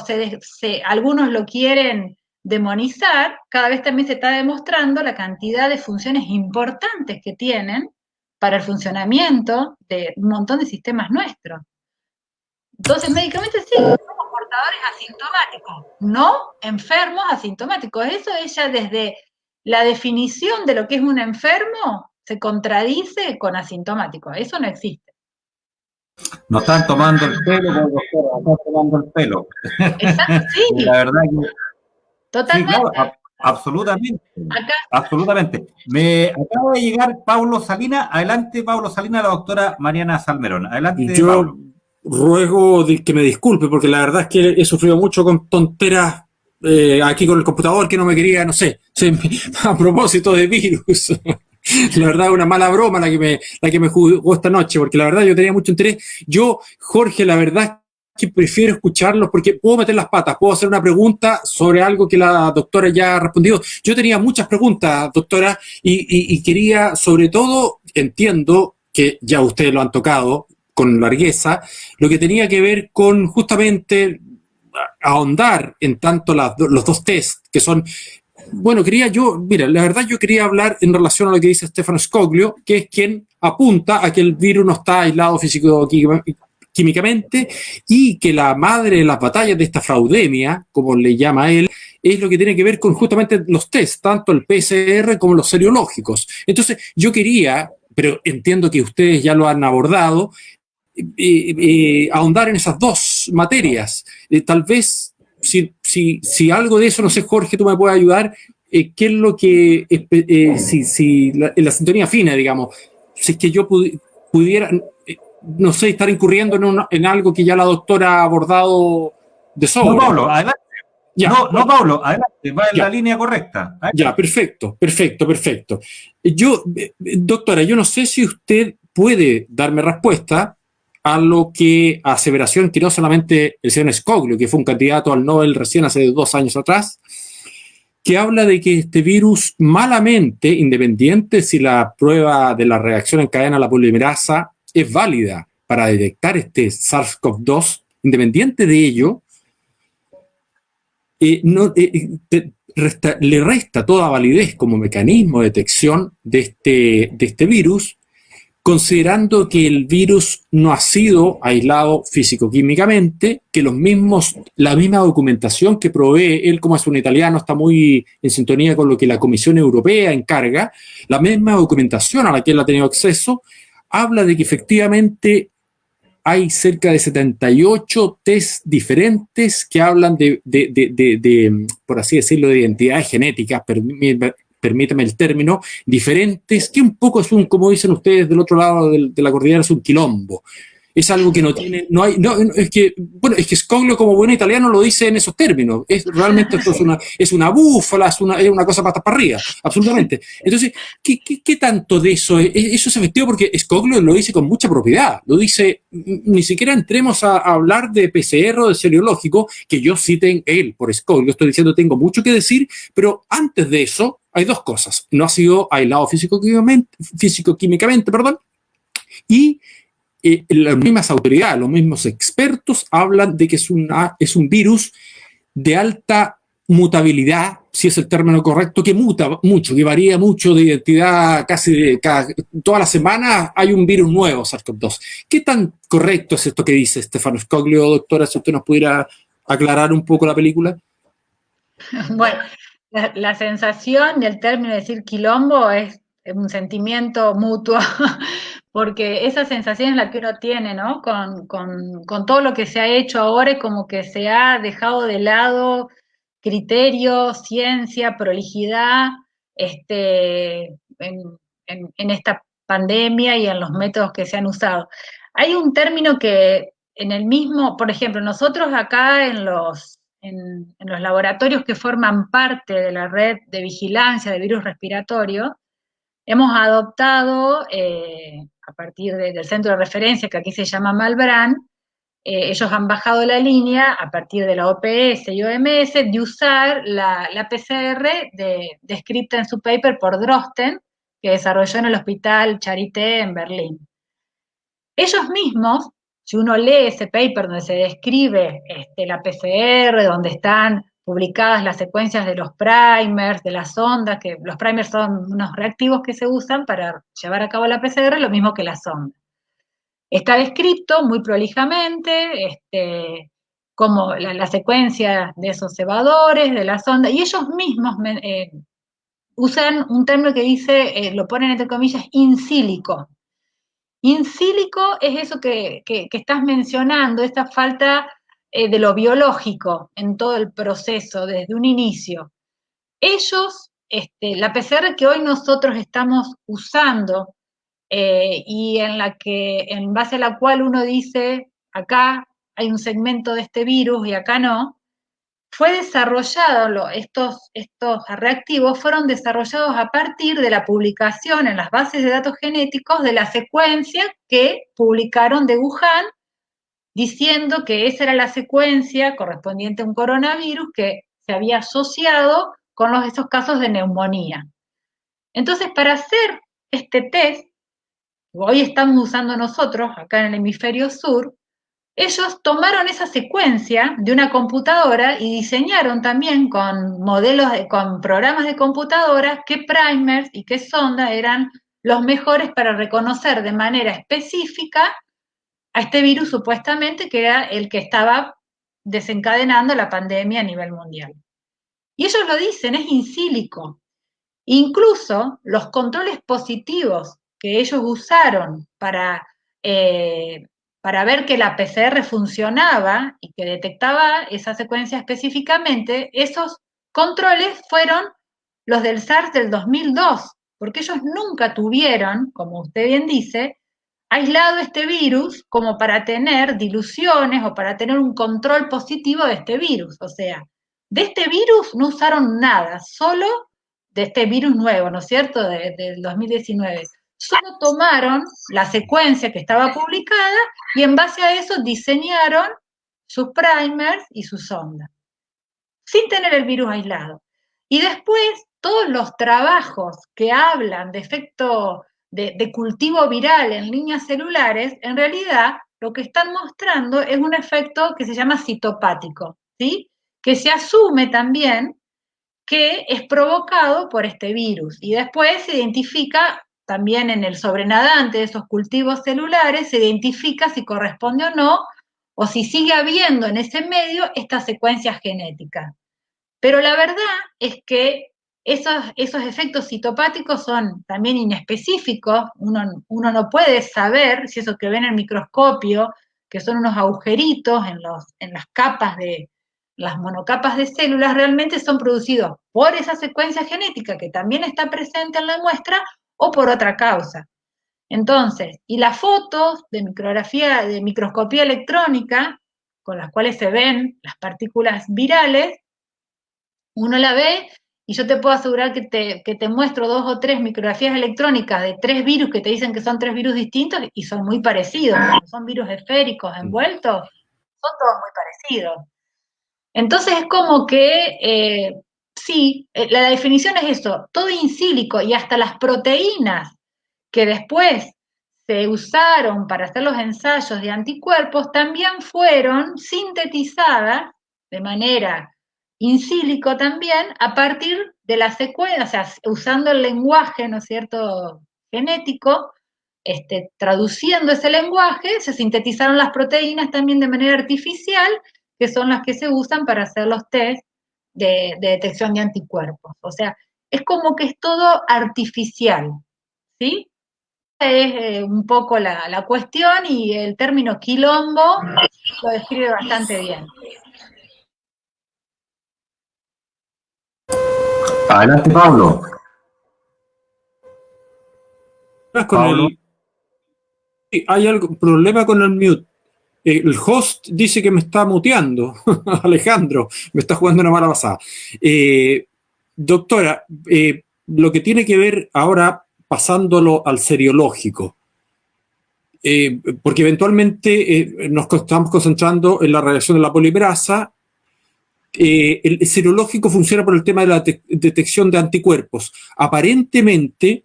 algunos lo quieren demonizar, cada vez también se está demostrando la cantidad de funciones importantes que tienen para el funcionamiento de un montón de sistemas nuestros. Entonces, médicamente sí, somos portadores asintomáticos, no enfermos asintomáticos. Eso ella desde la definición de lo que es un enfermo se contradice con asintomático. Eso no existe. Nos están tomando el pelo, doctora, nos están tomando el pelo. Exacto, sí. La verdad que Totalmente. sí, claro, absolutamente. Acá. Absolutamente. Me acaba de llegar Paulo Salina. Adelante, Paulo Salina, la doctora Mariana Salmerón. Adelante, Yo Paulo. ruego que me disculpe, porque la verdad es que he sufrido mucho con tonteras aquí con el computador que no me quería, no sé, a propósito de virus. La verdad, una mala broma la que me jugó esta noche, porque la verdad yo tenía mucho interés. Yo, Jorge, la verdad es que prefiero escucharlos porque puedo meter las patas, puedo hacer una pregunta sobre algo que la doctora ya ha respondido. Yo tenía muchas preguntas, doctora, y quería, sobre todo, entiendo que ya ustedes lo han tocado con largueza, lo que tenía que ver con justamente ahondar en tanto los dos test que son. Bueno, mira, la verdad yo quería hablar en relación a lo que dice Stefano Scoglio, que es quien apunta a que el virus no está aislado físico-químicamente y que la madre de las batallas de esta fraudemia, como le llama él, es lo que tiene que ver con justamente los test, tanto el PCR como los seriológicos. Entonces, yo quería, pero entiendo que ustedes ya lo han abordado, ahondar en esas dos materias. Tal vez, si algo de eso, no sé, Jorge, tú me puedes ayudar, ¿qué es lo que, en la sintonía fina, digamos, si es que yo pudiera, no sé, estar incurriendo en algo que ya la doctora ha abordado de sobra? No, Pablo, adelante. Ya, no, Pablo, adelante, va en la línea correcta. Ya, perfecto. Yo, doctora, yo no sé si usted puede darme respuesta a lo que aseveración que no solamente el señor Scoglio, que fue un candidato al Nobel recién hace 2 años atrás, que habla de que este virus malamente, independiente si la prueba de la reacción en cadena a la polimerasa es válida para detectar este SARS-CoV-2, independiente de ello, le resta toda validez como mecanismo de detección de este virus, considerando que el virus no ha sido aislado físico-químicamente, que la misma documentación que provee, él como es un italiano está muy en sintonía con lo que la Comisión Europea encarga, la misma documentación a la que él ha tenido acceso, habla de que efectivamente hay cerca de 78 test diferentes que hablan de por así decirlo, de identidades genéticas, permítame el término, diferentes, que un poco es como dicen ustedes del otro lado de la cordillera, es un quilombo. Es algo que es que Scoglio como buen italiano lo dice en esos términos. Realmente esto es una búfala, es una cosa patas para arriba, absolutamente. Entonces, ¿qué tanto de eso? Eso es efectivo porque Scoglio lo dice con mucha propiedad. Lo dice, ni siquiera entremos a hablar de PCR o de seriológico, que yo sí tengo, él por Scoglio, estoy diciendo tengo mucho que decir, pero antes de eso hay dos cosas. No ha sido aislado físico-químicamente, y las mismas autoridades, los mismos expertos hablan de que es un virus de alta mutabilidad, si es el término correcto, que muta mucho, que varía mucho de identidad, toda la semana hay un virus nuevo, SARS-CoV-2. ¿Qué tan correcto es esto que dice Stefano Scoglio, doctora? Si usted nos pudiera aclarar un poco la película. Bueno, la sensación del término de decir quilombo es un sentimiento mutuo, porque esa sensación es la que uno tiene, ¿no? Con todo lo que se ha hecho ahora, y como que se ha dejado de lado criterio, ciencia, prolijidad, en esta pandemia y en los métodos que se han usado. Hay un término que en el mismo, por ejemplo, nosotros acá en los laboratorios que forman parte de la red de vigilancia de virus respiratorio, hemos adoptado, a partir del centro de referencia que aquí se llama Malbrán, ellos han bajado la línea a partir de la OPS y OMS de usar la PCR descrita en su paper por Drosten, que desarrolló en el Hospital Charité en Berlín. Ellos mismos, si uno lee ese paper donde se describe la PCR, donde están publicadas las secuencias de los primers, de las sondas, que los primers son unos reactivos que se usan para llevar a cabo la PCR, lo mismo que la sonda. Está descrito muy prolijamente como la secuencia de esos cebadores, de la sonda, y ellos mismos usan un término que dice, lo ponen entre comillas, in silico. In silico es eso que estás mencionando, esta falta de lo biológico en todo el proceso, desde un inicio. Ellos, la PCR que hoy nosotros estamos usando, y en base a la cual uno dice, acá hay un segmento de este virus y acá no, fue desarrollado, estos reactivos fueron desarrollados a partir de la publicación en las bases de datos genéticos de la secuencia que publicaron de Wuhan, diciendo que esa era la secuencia correspondiente a un coronavirus que se había asociado con esos casos de neumonía. Entonces, para hacer este test, hoy estamos usando nosotros, acá en el hemisferio sur, ellos tomaron esa secuencia de una computadora y diseñaron también con con programas de computadora qué primers y qué sonda eran los mejores para reconocer de manera específica a este virus supuestamente que era el que estaba desencadenando la pandemia a nivel mundial. Y ellos lo dicen, es in silico. Incluso los controles positivos que ellos usaron para ver que la PCR funcionaba y que detectaba esa secuencia específicamente, esos controles fueron los del SARS del 2002, porque ellos nunca tuvieron, como usted bien dice, aislado este virus como para tener diluciones o para tener un control positivo de este virus. O sea, de este virus no usaron nada, solo de este virus nuevo, ¿no es cierto?, del 2019. Solo tomaron la secuencia que estaba publicada y en base a eso diseñaron sus primers y sus sondas, sin tener el virus aislado. Y después, todos los trabajos que hablan de efecto de cultivo viral en líneas celulares, en realidad lo que están mostrando es un efecto que se llama citopático, ¿sí? Que se asume también que es provocado por este virus. Y después se identifica también en el sobrenadante de esos cultivos celulares, se identifica si corresponde o no, o si sigue habiendo en ese medio esta secuencia genética. Pero la verdad es que esos efectos citopáticos son también inespecíficos, uno no puede saber si eso que ve en el microscopio, que son unos agujeritos en las capas las monocapas de células, realmente son producidos por esa secuencia genética que también está presente en la muestra o por otra causa. Entonces, y las fotos de microscopía electrónica, con las cuales se ven las partículas virales, uno la ve y yo te puedo asegurar que te muestro 2 o 3 micrografías electrónicas de 3 virus que te dicen que son 3 virus distintos y son muy parecidos. Como son virus esféricos envueltos, son todos muy parecidos. Entonces es como que, sí, la definición es eso, todo in silico y hasta las proteínas que después se usaron para hacer los ensayos de anticuerpos también fueron sintetizadas de manera in silico también, a partir de la secuencia, o sea, usando el lenguaje, ¿no es cierto?, genético, traduciendo ese lenguaje, se sintetizaron las proteínas también de manera artificial, que son las que se usan para hacer los test de detección de anticuerpos. O sea, es como que es todo artificial, ¿sí? Es un poco la cuestión, y el término quilombo lo describe bastante bien. Adelante, Pablo. Con Pablo. sí, hay algo, problema con el mute. El host dice que me está muteando. Alejandro, me está jugando una mala pasada. Doctora, lo que tiene que ver ahora, pasándolo al seriológico, porque eventualmente nos estamos concentrando en la reacción de la polimerasa. El serológico funciona por el tema de la detección de anticuerpos. Aparentemente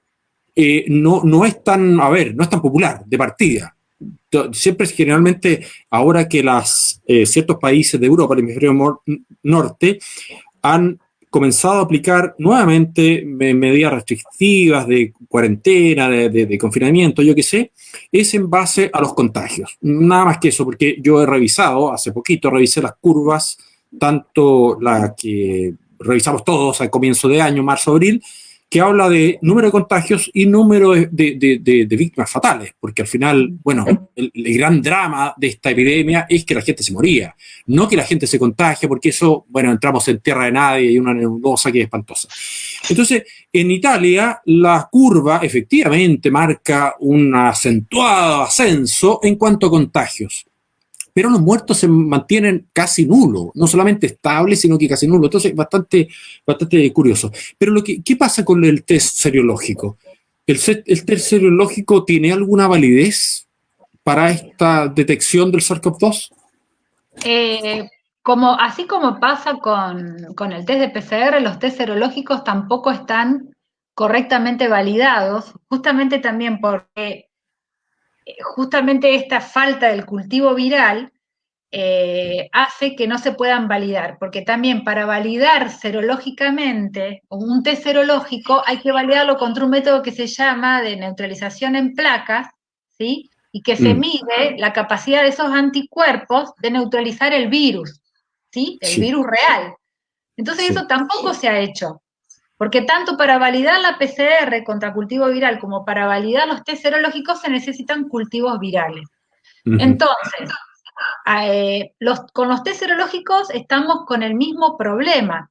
no es tan, a ver, no es tan popular de partida. Siempre, generalmente, ahora que ciertos países de Europa, el hemisferio norte, han comenzado a aplicar nuevamente medidas restrictivas de cuarentena, de confinamiento, yo qué sé, es en base a los contagios. Nada más que eso, porque yo he revisado, hace poquito revisé las curvas, tanto la que revisamos todos al comienzo de año, marzo, abril, que habla de número de contagios y número de víctimas fatales, porque al final, bueno, el gran drama de esta epidemia es que la gente se moría, no que la gente se contagie, porque eso, bueno, entramos en tierra de nadie y una nebulosa que es espantosa. Entonces, en Italia, la curva efectivamente marca un acentuado ascenso en cuanto a contagios, pero los muertos se mantienen casi nulos, no solamente estables, sino que casi nulos. Entonces, bastante curioso. Pero ¿qué pasa con el test seriológico? ¿El test seriológico tiene alguna validez para esta detección del SARS-CoV-2? Así como pasa con el test de PCR, los test serológicos tampoco están correctamente validados, justamente también porque justamente esta falta del cultivo viral hace que no se puedan validar, porque también para validar serológicamente un test serológico hay que validarlo contra un método que se llama de neutralización en placas, ¿sí? Y que se mide la capacidad de esos anticuerpos de neutralizar el virus, ¿sí? El virus real. Entonces eso tampoco se ha hecho, porque tanto para validar la PCR contra cultivo viral como para validar los test serológicos se necesitan cultivos virales. Entonces, con los test serológicos estamos con el mismo problema.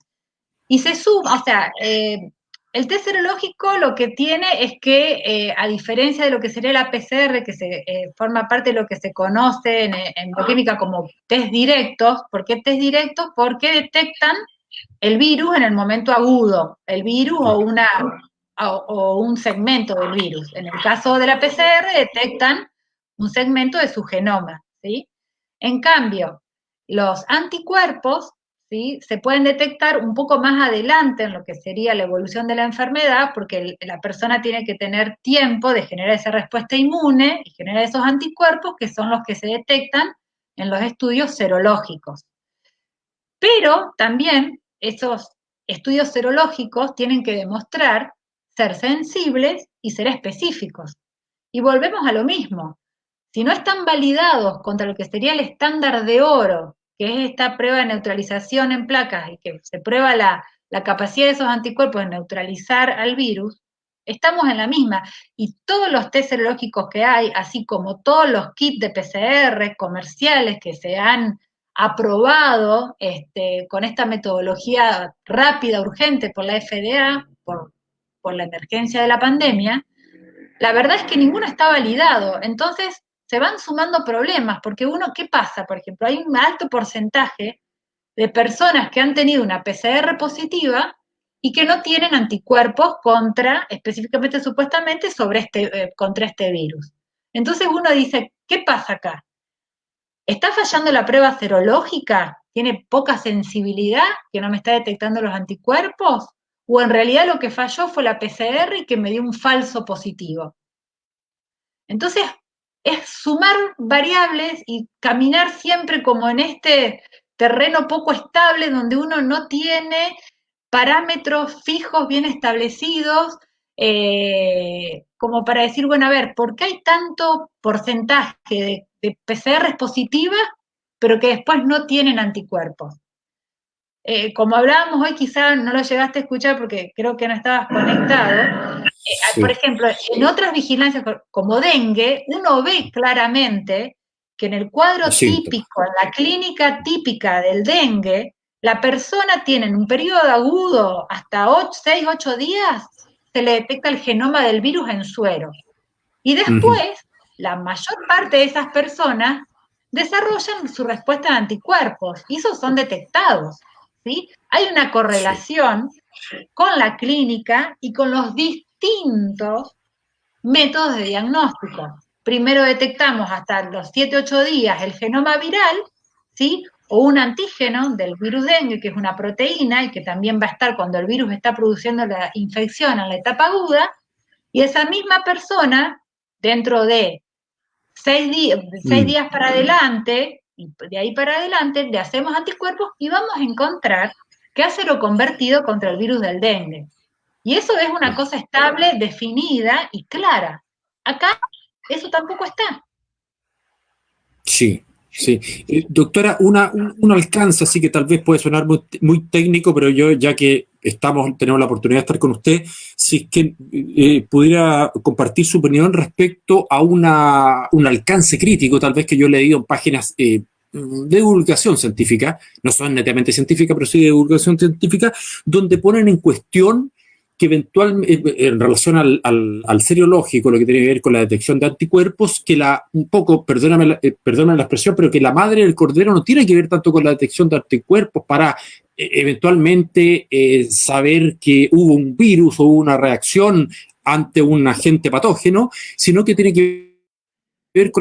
Y se suma, o sea, el test serológico lo que tiene es que, a diferencia de lo que sería la PCR, que forma parte de lo que se conoce en bioquímica como test directos, ¿por qué test directos? Porque detectan el virus en el momento agudo, el virus o un segmento del virus. En el caso de la PCR detectan un segmento de su genoma, ¿sí? En cambio, los anticuerpos, ¿sí?, se pueden detectar un poco más adelante en lo que sería la evolución de la enfermedad, porque la persona tiene que tener tiempo de generar esa respuesta inmune y generar esos anticuerpos, que son los que se detectan en los estudios serológicos. Pero también esos estudios serológicos tienen que demostrar ser sensibles y ser específicos. Y volvemos a lo mismo. Si no están validados contra lo que sería el estándar de oro, que es esta prueba de neutralización en placas y que se prueba la capacidad de esos anticuerpos de neutralizar al virus, estamos en la misma. Y todos los test serológicos que hay, así como todos los kits de PCR comerciales que se han aprobado con esta metodología rápida, urgente por la FDA, por la emergencia de la pandemia, la verdad es que ninguno está validado. Entonces se van sumando problemas, porque ¿qué pasa? Por ejemplo, hay un alto porcentaje de personas que han tenido una PCR positiva y que no tienen anticuerpos específicamente, supuestamente, contra este virus. Entonces uno dice, ¿qué pasa acá? ¿Está fallando la prueba serológica? ¿Tiene poca sensibilidad que no me está detectando los anticuerpos? ¿O en realidad lo que falló fue la PCR y que me dio un falso positivo? Entonces, es sumar variables y caminar siempre como en terreno poco estable donde uno no tiene parámetros fijos bien establecidos, como para decir, bueno, a ver, ¿por qué hay tanto porcentaje de PCRs positivas, pero que después no tienen anticuerpos? Como hablábamos hoy, quizá no lo llegaste a escuchar porque creo que no estabas conectado. Por Sí, ejemplo, en otras vigilancias como dengue, uno ve claramente que en el cuadro los síntomas. típico, en la clínica típica del dengue, la persona tiene en un periodo agudo hasta 6, 8 días, se le detecta el genoma del virus en suero. Y Ujú. después, la mayor parte de esas personas desarrollan su respuesta de anticuerpos y esos son detectados. ¿Sí? Hay una Sí. correlación con la clínica y con los distintos métodos de diagnóstico. Primero detectamos hasta los 7-8 días el genoma viral, ¿sí? O un antígeno del virus dengue, que es una proteína y que también va a estar cuando el virus está produciendo la infección en la etapa aguda, y esa misma persona, dentro de 6 Mm. días para adelante, y de ahí para adelante, le hacemos anticuerpos y vamos a encontrar que ha seroconvertido contra el virus del dengue. Y eso es una cosa estable, definida y clara. Acá eso tampoco está. Sí, sí. Doctora, un alcance, así que tal vez puede sonar muy técnico, pero yo, ya que tenemos la oportunidad de estar con usted, si es que pudiera compartir su opinión respecto a un alcance crítico, tal vez que yo he leído en páginas de divulgación científica, no son netamente científicas, pero sí de divulgación científica, donde ponen en cuestión que eventualmente, en relación al seriológico, lo que tiene que ver con la detección de anticuerpos, que un poco, perdóname la expresión, pero que la madre del cordero no tiene que ver tanto con la detección de anticuerpos para eventualmente saber que hubo un virus o una reacción ante un agente patógeno, sino que tiene que ver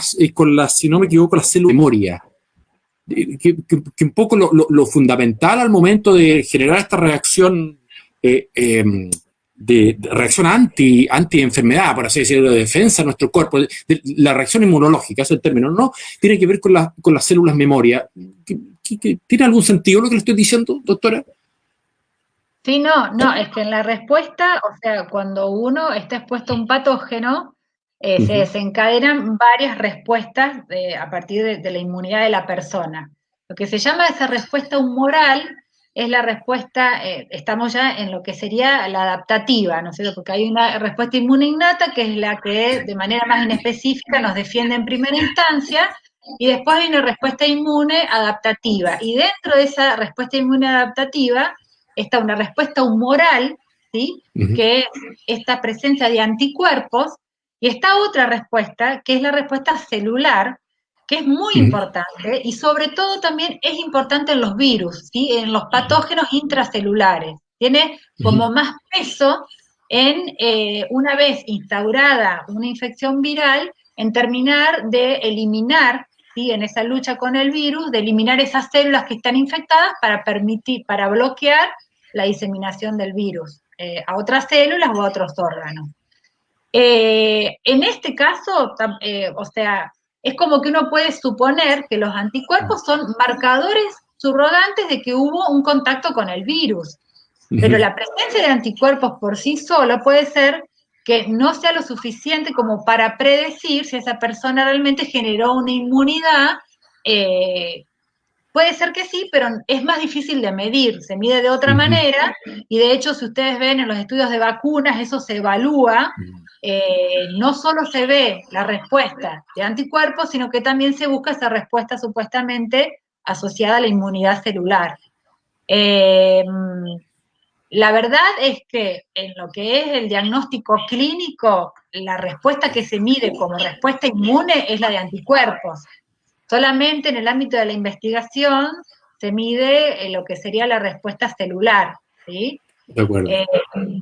si no me equivoco, las células de memoria. Que un poco lo fundamental al momento de generar esta reacción de reacción anti-enfermedad, por así decirlo, de defensa de nuestro cuerpo, la reacción inmunológica, ese es el término, ¿no? Tiene que ver con las células memoria. ¿Tiene algún sentido lo que le estoy diciendo, doctora? Sí, no, es que en la respuesta, o sea, cuando uno está expuesto a un patógeno, se Uh-huh. desencadenan varias respuestas a partir de la inmunidad de la persona. Lo que se llama esa respuesta humoral es la respuesta, estamos ya en lo que sería la adaptativa, ¿no es cierto? Porque hay una respuesta inmune innata que es la que de manera más inespecífica nos defiende en primera instancia, y después hay una respuesta inmune adaptativa. Y dentro de esa respuesta inmune adaptativa, está una respuesta humoral, ¿sí? Uh-huh. Que es esta presencia de anticuerpos, y está otra respuesta, que es la respuesta celular, que es muy Uh-huh. importante, y sobre todo también es importante en los virus, ¿sí? En los patógenos intracelulares. Tiene como más peso en, una vez instaurada una infección viral, en terminar de eliminar, ¿sí? En esa lucha con el virus, de eliminar esas células que están infectadas para bloquear la diseminación del virus a otras células o a otros órganos. En este caso, o sea, es como que uno puede suponer que los anticuerpos son marcadores subrogantes de que hubo un contacto con el virus, pero Uh-huh. la presencia de anticuerpos por sí solo puede ser que no sea lo suficiente como para predecir si esa persona realmente generó una inmunidad. Puede ser que sí, pero es más difícil de medir, se mide de otra Uh-huh. manera, y de hecho, si ustedes ven en los estudios de vacunas, eso se evalúa, no solo se ve la respuesta de anticuerpos, sino que también se busca esa respuesta supuestamente asociada a la inmunidad celular. Eh, la verdad es que en lo que es el diagnóstico clínico, la respuesta que se mide como respuesta inmune es la de anticuerpos. Solamente en el ámbito de la investigación se mide lo que sería la respuesta celular, ¿sí? De acuerdo. Eh,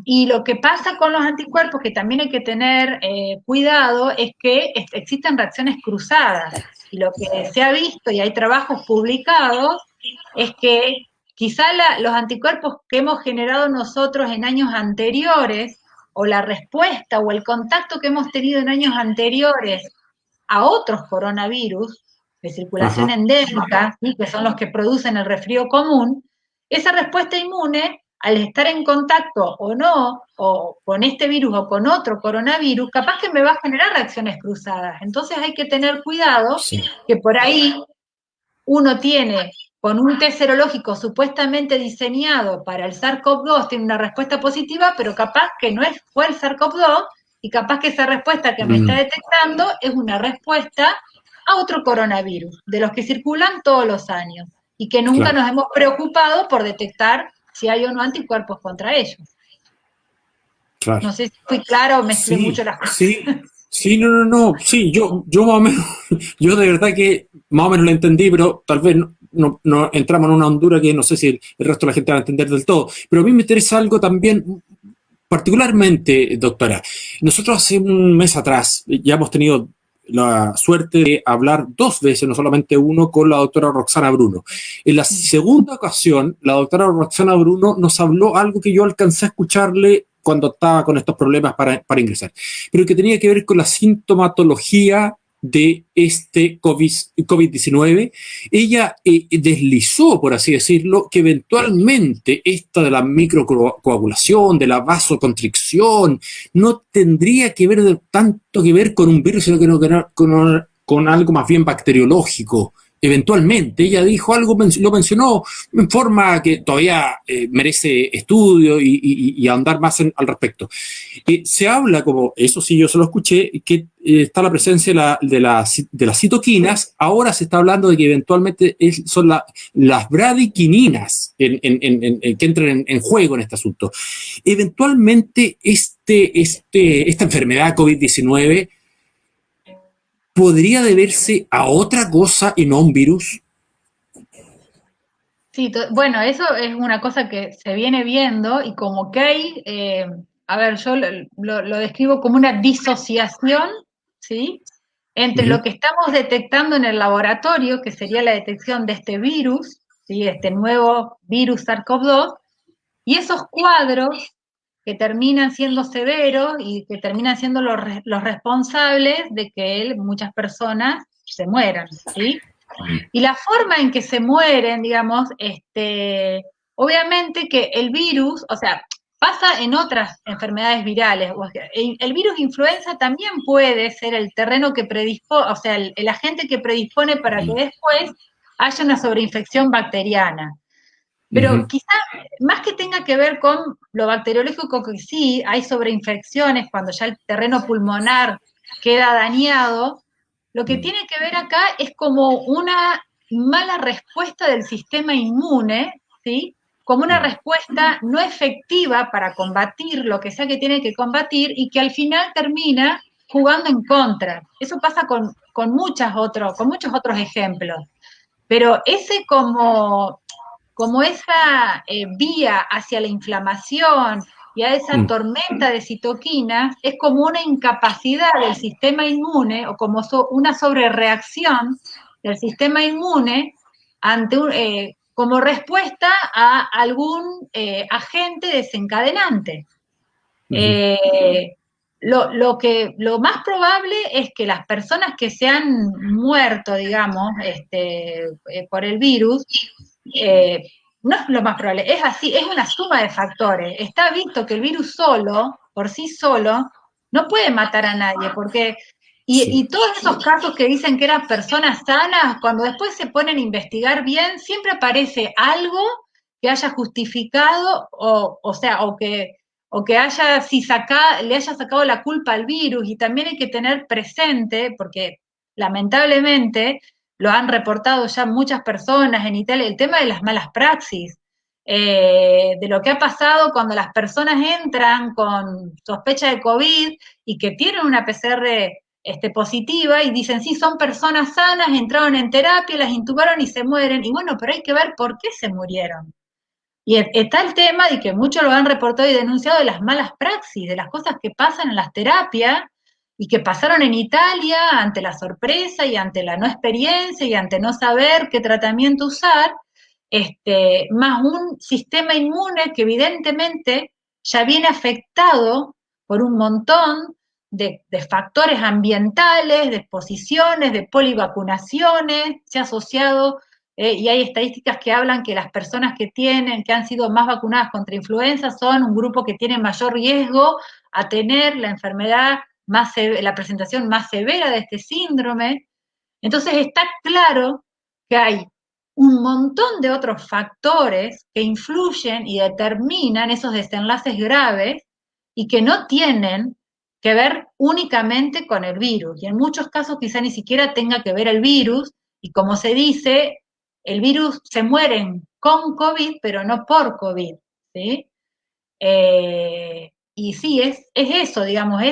y lo que pasa con los anticuerpos, que también hay que tener cuidado, es que existen reacciones cruzadas. Y lo que se ha visto, y hay trabajos publicados, es que quizá los anticuerpos que hemos generado nosotros en años anteriores, o la respuesta o el contacto que hemos tenido en años anteriores a otros coronavirus, de circulación Ajá. endémica, ¿sí? Que son los que producen el resfrío común, esa respuesta inmune, al estar en contacto o no, o con este virus o con otro coronavirus, capaz que me va a generar reacciones cruzadas. Entonces hay que tener cuidado Sí, que por ahí uno tiene, con un test serológico supuestamente diseñado para el SARS-CoV-2, tiene una respuesta positiva, pero capaz que no fue el SARS-CoV-2, y capaz que esa respuesta que me está detectando es una respuesta a otro coronavirus, de los que circulan todos los años, y que nunca claro, nos hemos preocupado por detectar si hay o no anticuerpos contra ellos. claro. No sé si fui clara o mezclé Sí, mucho las cosas. sí, no, sí, yo más o menos, yo de verdad que más o menos lo entendí, pero tal vez no entramos en una hondura que no sé si el resto de la gente va a entender del todo. Pero a mí me interesa algo también, particularmente, doctora. Nosotros hace un mes atrás ya hemos tenido la suerte de hablar dos veces, no solamente uno, con la doctora Roxana Bruno. En la segunda ocasión, la doctora Roxana Bruno nos habló algo que yo alcancé a escucharle cuando estaba con estos problemas para ingresar, pero que tenía que ver con la sintomatología de este COVID-19. Ella deslizó, por así decirlo, que eventualmente esta de la microcoagulación, de la vasoconstricción, no tendría que ver tanto que ver con un virus, sino que con algo más bien bacteriológico. Eventualmente, ella dijo algo, lo mencionó en forma que todavía merece estudio y ahondar más al respecto. Se habla, como eso sí yo se lo escuché, que está la presencia de las citoquinas. Ahora se está hablando de que eventualmente son las bradiquininas que entran en juego en este asunto. Eventualmente esta enfermedad COVID-19 podría deberse a otra cosa y no a un virus. Sí, bueno, eso es una cosa que se viene viendo y como que hay, a ver, yo lo describo como una disociación, ¿sí? Entre lo que estamos detectando en el laboratorio, que sería la detección de este virus, ¿sí? Este nuevo virus SARS-CoV-2, y esos cuadros que terminan siendo severos y que terminan siendo los responsables de que muchas personas se mueran, ¿sí? Y la forma en que se mueren, digamos, obviamente que el virus, o sea, pasa en otras enfermedades virales. O sea, el virus influenza también puede ser el terreno que predispone, o sea, el agente que predispone para que después haya una sobreinfección bacteriana. Pero quizá, más que tenga que ver con lo bacteriológico, que sí, hay sobreinfecciones cuando ya el terreno pulmonar queda dañado, lo que tiene que ver acá es como una mala respuesta del sistema inmune, ¿sí? Como una respuesta no efectiva para combatir lo que sea que tiene que combatir y que al final termina jugando en contra. Eso pasa con muchos otros ejemplos. Pero ese como esa vía hacia la inflamación y a esa tormenta de citoquinas es como una incapacidad del sistema inmune o como una sobrereacción del sistema inmune como respuesta a algún agente desencadenante. Lo más probable es que las personas que se han muerto, digamos, por el virus, no es lo más probable, es así, es una suma de factores. Está visto que el virus solo, por sí solo, no puede matar a nadie, porque, y todos esos casos que dicen que eran personas sanas, cuando después se ponen a investigar bien, siempre aparece algo que haya justificado, o que haya, le haya sacado la culpa al virus, y también hay que tener presente, porque lamentablemente lo han reportado ya muchas personas en Italia, el tema de las malas praxis, de lo que ha pasado cuando las personas entran con sospecha de COVID y que tienen una PCR positiva y dicen, sí, son personas sanas, entraron en terapia, las intubaron y se mueren. Y bueno, pero hay que ver por qué se murieron. Y está el tema de que muchos lo han reportado y denunciado de las malas praxis, de las cosas que pasan en las terapias y que pasaron en Italia ante la sorpresa y ante la no experiencia y ante no saber qué tratamiento usar, más un sistema inmune que evidentemente ya viene afectado por un montón de factores ambientales, de exposiciones, de polivacunaciones, se ha asociado, y hay estadísticas que hablan que las personas que han sido más vacunadas contra influenza son un grupo que tiene mayor riesgo a tener la enfermedad la presentación más severa de este síndrome. Entonces está claro que hay un montón de otros factores que influyen y determinan esos desenlaces graves y que no tienen que ver únicamente con el virus. Y en muchos casos quizá ni siquiera tenga que ver el virus, y como se dice, el virus se mueren con COVID, pero no por COVID, ¿sí? Y sí, es eso, digamos,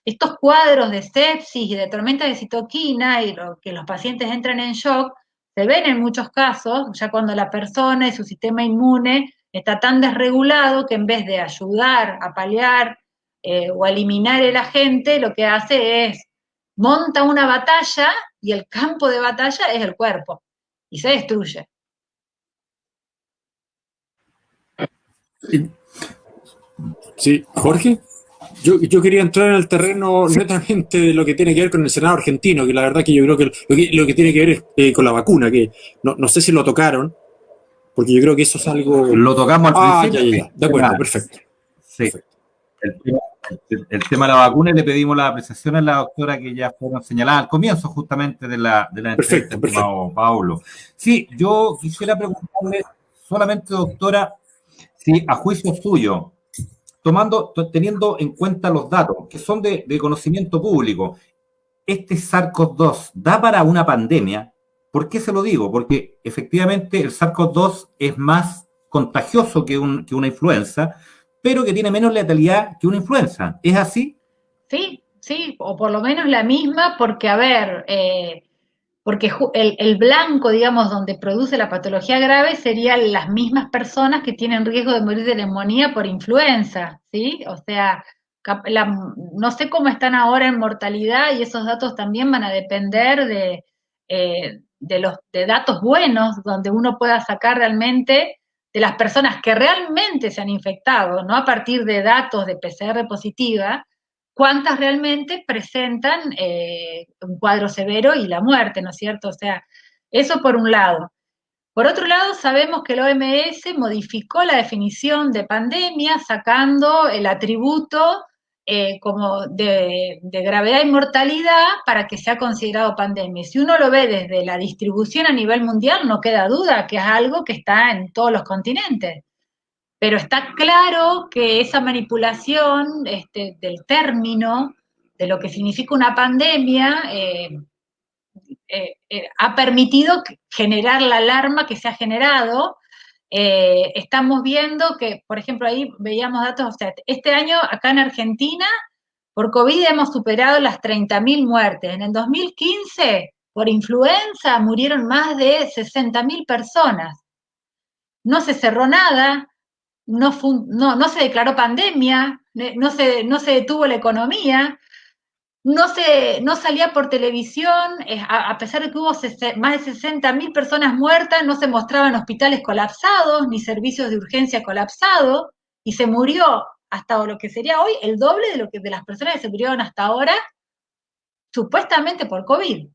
estos cuadros de sepsis y de tormenta de citoquina y que los pacientes entran en shock, se ven en muchos casos, ya cuando la persona y su sistema inmune está tan desregulado que en vez de ayudar a paliar o a eliminar el agente, lo que hace es monta una batalla y el campo de batalla es el cuerpo y se destruye. Sí, Jorge. Yo quería entrar en el terreno netamente de lo que tiene que ver con el Senado argentino, que la verdad que yo creo que lo que tiene que ver es con la vacuna, que no sé si lo tocaron, porque yo creo que eso es algo... Lo tocamos al principio. Ya. De acuerdo, perfecto. Sí. El tema de la vacuna, y le pedimos la apreciación a la doctora que ya fueron señaladas al comienzo justamente de la entrevista, estimado Paulo. Sí, yo quisiera preguntarle solamente, doctora, si a juicio suyo, teniendo en cuenta los datos que son de conocimiento público, este SARS-CoV-2 da para una pandemia. ¿Por qué se lo digo? Porque efectivamente el SARS-CoV-2 es más contagioso que una influenza, pero que tiene menos letalidad que una influenza. ¿Es así? Sí, o por lo menos la misma, porque, a ver, porque el blanco, digamos, donde produce la patología grave serían las mismas personas que tienen riesgo de morir de neumonía por influenza, ¿sí? O sea, no sé cómo están ahora en mortalidad y esos datos también van a depender de datos buenos, donde uno pueda sacar realmente de las personas que realmente se han infectado, no a partir de datos de PCR positiva, cuántas realmente presentan un cuadro severo y la muerte, ¿no es cierto? O sea, eso por un lado. Por otro lado, sabemos que el OMS modificó la definición de pandemia, sacando el atributo como de gravedad y mortalidad para que sea considerado pandemia. Si uno lo ve desde la distribución a nivel mundial, no queda duda que es algo que está en todos los continentes. Pero está claro que esa manipulación del término, de lo que significa una pandemia, ha permitido generar la alarma que se ha generado. Estamos viendo que, por ejemplo, ahí veíamos datos, o sea, este año acá en Argentina, por COVID hemos superado las 30.000 muertes. En el 2015, por influenza, murieron más de 60.000 personas. No se cerró nada, no se declaró pandemia, no se detuvo la economía, no salía por televisión, a pesar de que hubo más de 60.000 personas muertas, no se mostraban hospitales colapsados, ni servicios de urgencia colapsados, y se murió hasta lo que sería hoy el doble de las personas que se murieron hasta ahora, supuestamente por COVID,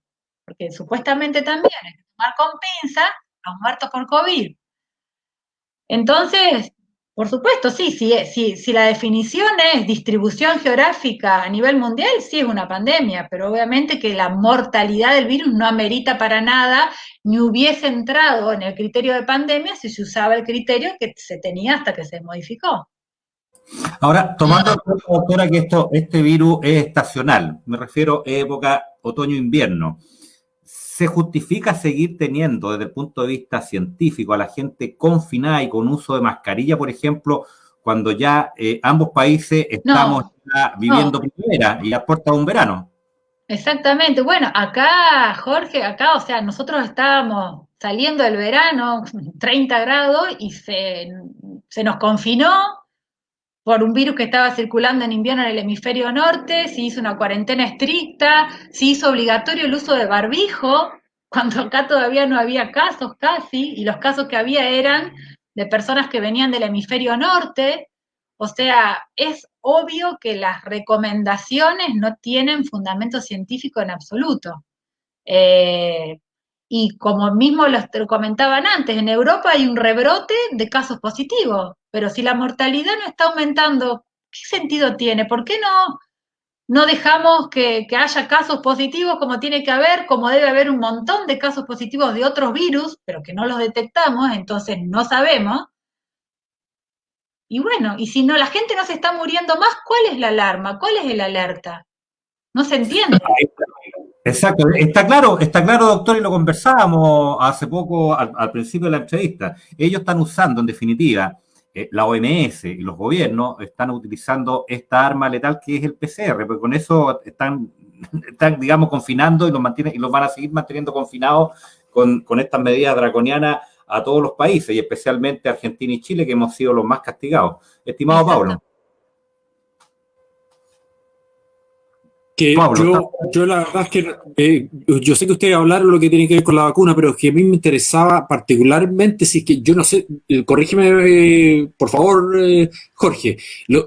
porque supuestamente también hay que tomar con pinza a los muertos por COVID. Entonces, por supuesto, sí, si la definición es distribución geográfica a nivel mundial, sí es una pandemia, pero obviamente que la mortalidad del virus no amerita para nada, ni hubiese entrado en el criterio de pandemia si se usaba el criterio que se tenía hasta que se modificó. Ahora, tomando en cuenta, doctora, que este virus es estacional, me refiero a época otoño-invierno, ¿se justifica seguir teniendo, desde el punto de vista científico, a la gente confinada y con uso de mascarilla, por ejemplo, cuando ya ambos países estamos viviendo primavera y a puertas de un verano? Exactamente. Bueno, acá, Jorge, o sea, nosotros estábamos saliendo del verano, 30 grados, y se nos confinó por un virus que estaba circulando en invierno en el hemisferio norte, se hizo una cuarentena estricta, se hizo obligatorio el uso de barbijo, cuando acá todavía no había casos casi, y los casos que había eran de personas que venían del hemisferio norte. O sea, es obvio que las recomendaciones no tienen fundamento científico en absoluto. Y como mismo te lo comentaban antes, en Europa hay un rebrote de casos positivos, pero si la mortalidad no está aumentando, ¿qué sentido tiene? ¿Por qué no dejamos que haya casos positivos como tiene que haber, como debe haber un montón de casos positivos de otros virus, pero que no los detectamos, entonces no sabemos? Y bueno, y si no, la gente no se está muriendo más, ¿cuál es la alarma? ¿Cuál es el alerta? No se entiende. Exacto, está claro, doctor, y lo conversábamos hace poco al principio de la entrevista. Ellos están usando, en definitiva, la OMS y los gobiernos están utilizando esta arma letal que es el PCR, porque con eso están digamos, confinando y y los van a seguir manteniendo confinados con estas medidas draconianas a todos los países, y especialmente Argentina y Chile, que hemos sido los más castigados. Estimado Exacto. Pablo. Que yo la verdad es que yo sé que ustedes hablaron lo que tiene que ver con la vacuna, pero es que a mí me interesaba particularmente, si es que yo no sé, corrígeme por favor, Jorge,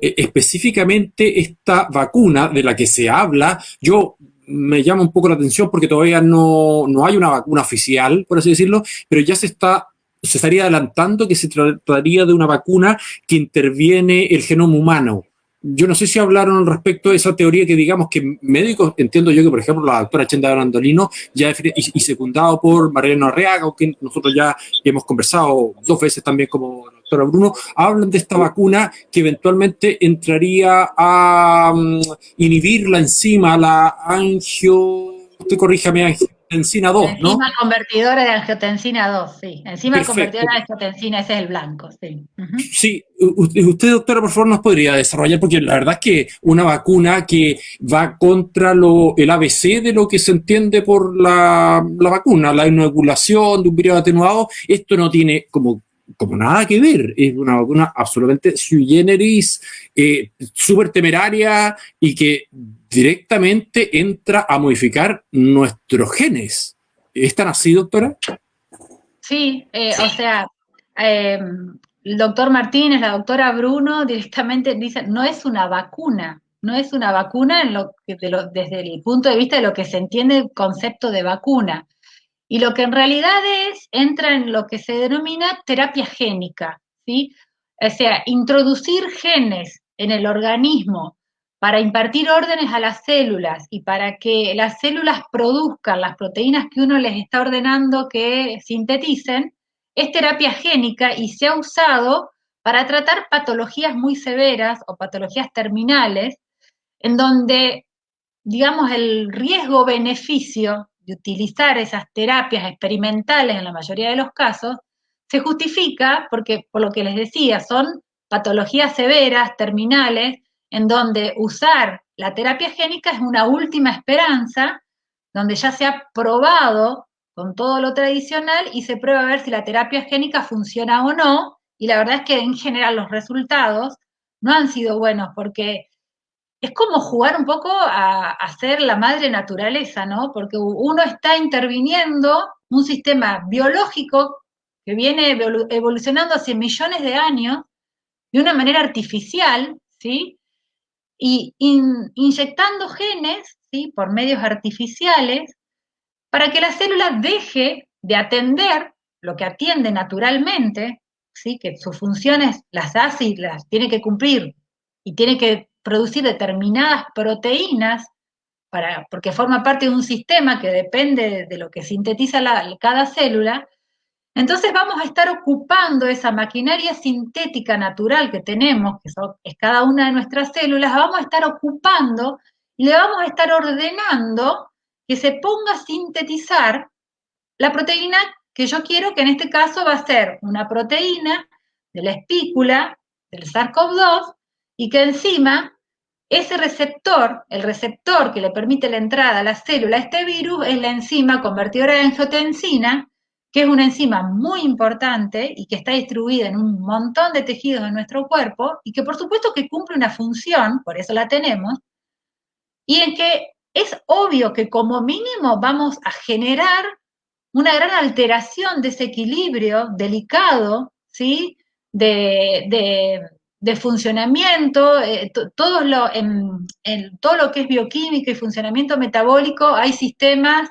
específicamente esta vacuna de la que se habla, yo me llama un poco la atención porque todavía no hay una vacuna oficial, por así decirlo, pero ya se estaría adelantando que se trataría de una vacuna que interviene el genoma humano. Yo no sé si hablaron al respecto de esa teoría que digamos que médicos, entiendo yo que por ejemplo la doctora Chenda Brandolino y secundado por Mariano Arriaga, que nosotros ya hemos conversado 2 veces también como la doctora Bruno, hablan de esta vacuna que eventualmente entraría a inhibir la enzima, la usted corríjame, angiotensina 2, ¿no? Enzima convertidora de angiotensina 2, sí. Enzima Perfecto. convertidora de angiotensina, ese es el blanco, sí. Sí, usted, doctora, por favor, nos podría desarrollar, porque la verdad es que una vacuna que va contra el ABC de lo que se entiende por la vacuna, la inoculación de un virus atenuado, esto no tiene como nada que ver. Es una vacuna absolutamente sui generis, súper temeraria y que directamente entra a modificar nuestros genes. ¿Es tan así, doctora? Sí, o sea, el doctor Martínez, la doctora Bruno directamente dicen, no es una vacuna, no es una vacuna desde el punto de vista de lo que se entiende el concepto de vacuna. Y lo que en realidad entra en lo que se denomina terapia génica, ¿sí? O sea, introducir genes en el organismo para impartir órdenes a las células y para que las células produzcan las proteínas que uno les está ordenando que sinteticen, es terapia génica y se ha usado para tratar patologías muy severas o patologías terminales, en donde, digamos, el riesgo-beneficio de utilizar esas terapias experimentales en la mayoría de los casos se justifica porque, por lo que les decía, son patologías severas, terminales, en donde usar la terapia génica es una última esperanza, donde ya se ha probado con todo lo tradicional y se prueba a ver si la terapia génica funciona o no, y la verdad es que en general los resultados no han sido buenos porque es como jugar un poco a ser la madre naturaleza, ¿no? Porque uno está interviniendo un sistema biológico que viene evolucionando hace millones de años de una manera artificial, ¿sí? Y inyectando genes, ¿sí? Por medios artificiales, para que la célula deje de atender lo que atiende naturalmente, ¿sí? Que sus funciones las hace y las tiene que cumplir y tiene que producir determinadas proteínas porque forma parte de un sistema que depende de lo que sintetiza cada célula. Entonces vamos a estar ocupando esa maquinaria sintética natural que tenemos, es cada una de nuestras células, vamos a estar ocupando y le vamos a estar ordenando que se ponga a sintetizar la proteína que yo quiero, que en este caso va a ser una proteína de la espícula del SARS-CoV-2 y que encima ese receptor, el receptor que le permite la entrada a la célula a este virus es la enzima convertidora de angiotensina, que es una enzima muy importante y que está distribuida en un montón de tejidos de nuestro cuerpo y que por supuesto que cumple una función, por eso la tenemos, y en que es obvio que como mínimo vamos a generar una gran alteración de ese equilibrio delicado, ¿sí? de funcionamiento, todo lo que es bioquímica y funcionamiento metabólico, hay sistemas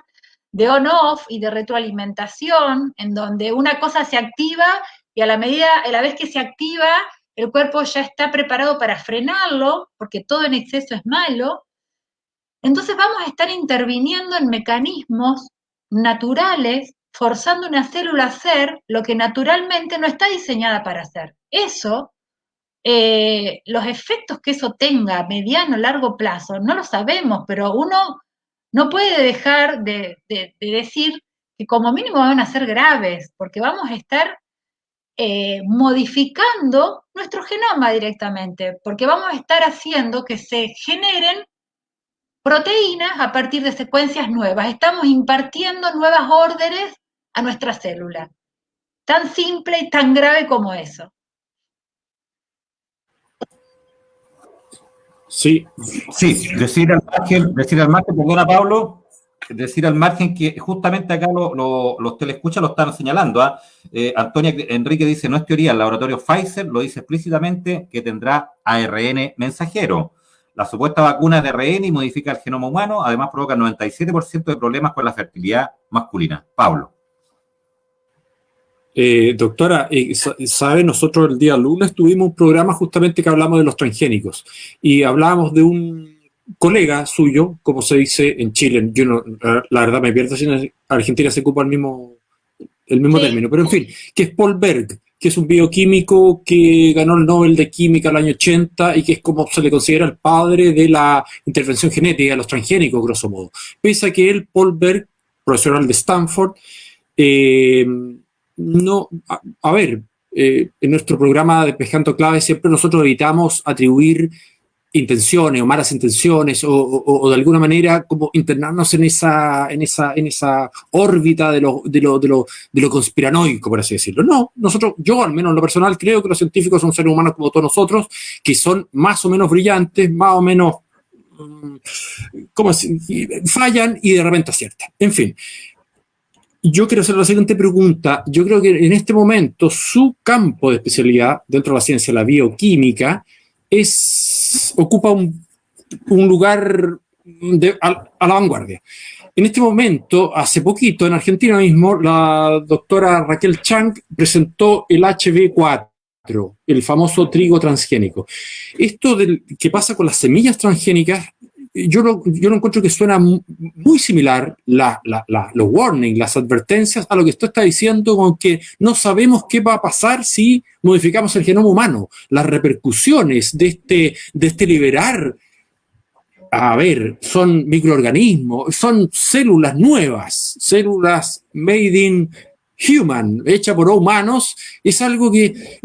de on-off y de retroalimentación, en donde una cosa se activa y a la vez que se activa, el cuerpo ya está preparado para frenarlo, porque todo en exceso es malo. Entonces vamos a estar interviniendo en mecanismos naturales, forzando una célula a hacer lo que naturalmente no está diseñada para hacer. Eso, los efectos que eso tenga a mediano o largo plazo, no lo sabemos, pero uno no puede dejar de decir que como mínimo van a ser graves, porque vamos a estar modificando nuestro genoma directamente, porque vamos a estar haciendo que se generen proteínas a partir de secuencias nuevas. Estamos impartiendo nuevas órdenes a nuestra célula. Tan simple y tan grave como eso. Sí. Sí, decir al margen, perdona Pablo, decir al margen que justamente acá los telescuchas lo están señalando. Antonia Enrique dice, no es teoría, el laboratorio Pfizer lo dice explícitamente que tendrá ARN mensajero. La supuesta vacuna de ARN modifica el genoma humano, además provoca el 97% de problemas con la fertilidad masculina. Pablo. Doctora, sabe, nosotros el día lunes tuvimos un programa justamente que hablamos de los transgénicos y hablábamos de un colega suyo, como se dice en Chile, yo no, la verdad me pierdo si en Argentina se ocupa el mismo término, pero en fin, que es Paul Berg, que es un bioquímico que ganó el Nobel de Química el año 80 y que es como se le considera el padre de la intervención genética de los transgénicos, grosso modo. Pese a que él, Paul Berg, profesional de Stanford, no, en nuestro programa Despejando Claves siempre nosotros evitamos atribuir intenciones o malas intenciones o de alguna manera como internarnos en esa órbita de lo conspiranoico, por así decirlo. No, yo al menos en lo personal creo que los científicos son seres humanos como todos nosotros, que son más o menos brillantes, más o menos fallan y de repente aciertan. En fin. Yo quiero hacer la siguiente pregunta. Yo creo que en este momento su campo de especialidad dentro de la ciencia, la bioquímica, ocupa un lugar a la vanguardia. En este momento, hace poquito, en Argentina mismo, la doctora Raquel Chang presentó el HB4, el famoso trigo transgénico. Esto que pasa con las semillas transgénicas, yo lo encuentro que suena muy similar, los warnings, las advertencias, a lo que usted está diciendo, con que no sabemos qué va a pasar si modificamos el genoma humano, las repercusiones de este liberar. A ver, son microorganismos, son células nuevas, células made in human, hecha por humanos. Es algo que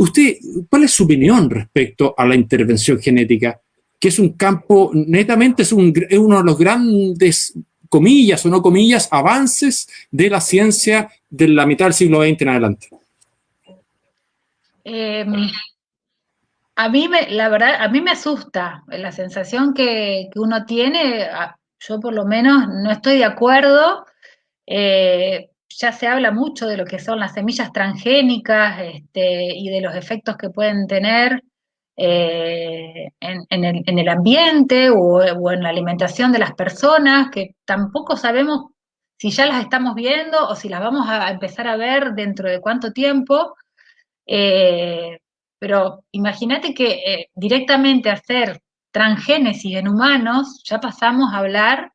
¿cuál es su opinión respecto a la intervención genética? Que es un campo, netamente, es uno de los grandes, comillas o no comillas, avances de la ciencia de la mitad del siglo XX en adelante. La verdad, a mí me asusta la sensación que uno tiene. Yo por lo menos no estoy de acuerdo. Ya se habla mucho de lo que son las semillas transgénicas, y de los efectos que pueden tener en el ambiente o en la alimentación de las personas, que tampoco sabemos si ya las estamos viendo o si las vamos a empezar a ver dentro de cuánto tiempo. Pero imagínate que directamente hacer transgénesis en humanos, ya pasamos a hablar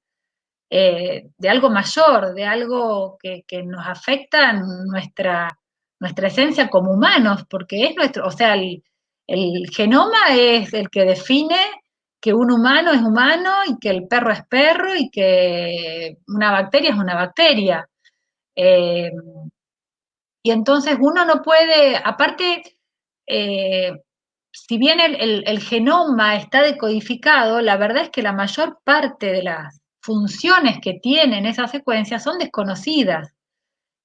de algo mayor, de algo que nos afecta en nuestra esencia como humanos, porque es nuestro, o sea, el genoma es el que define que un humano es humano y que el perro es perro y que una bacteria es una bacteria. Y entonces uno no puede, aparte, si bien el genoma está decodificado, la verdad es que la mayor parte de las funciones que tienen esas secuencias son desconocidas.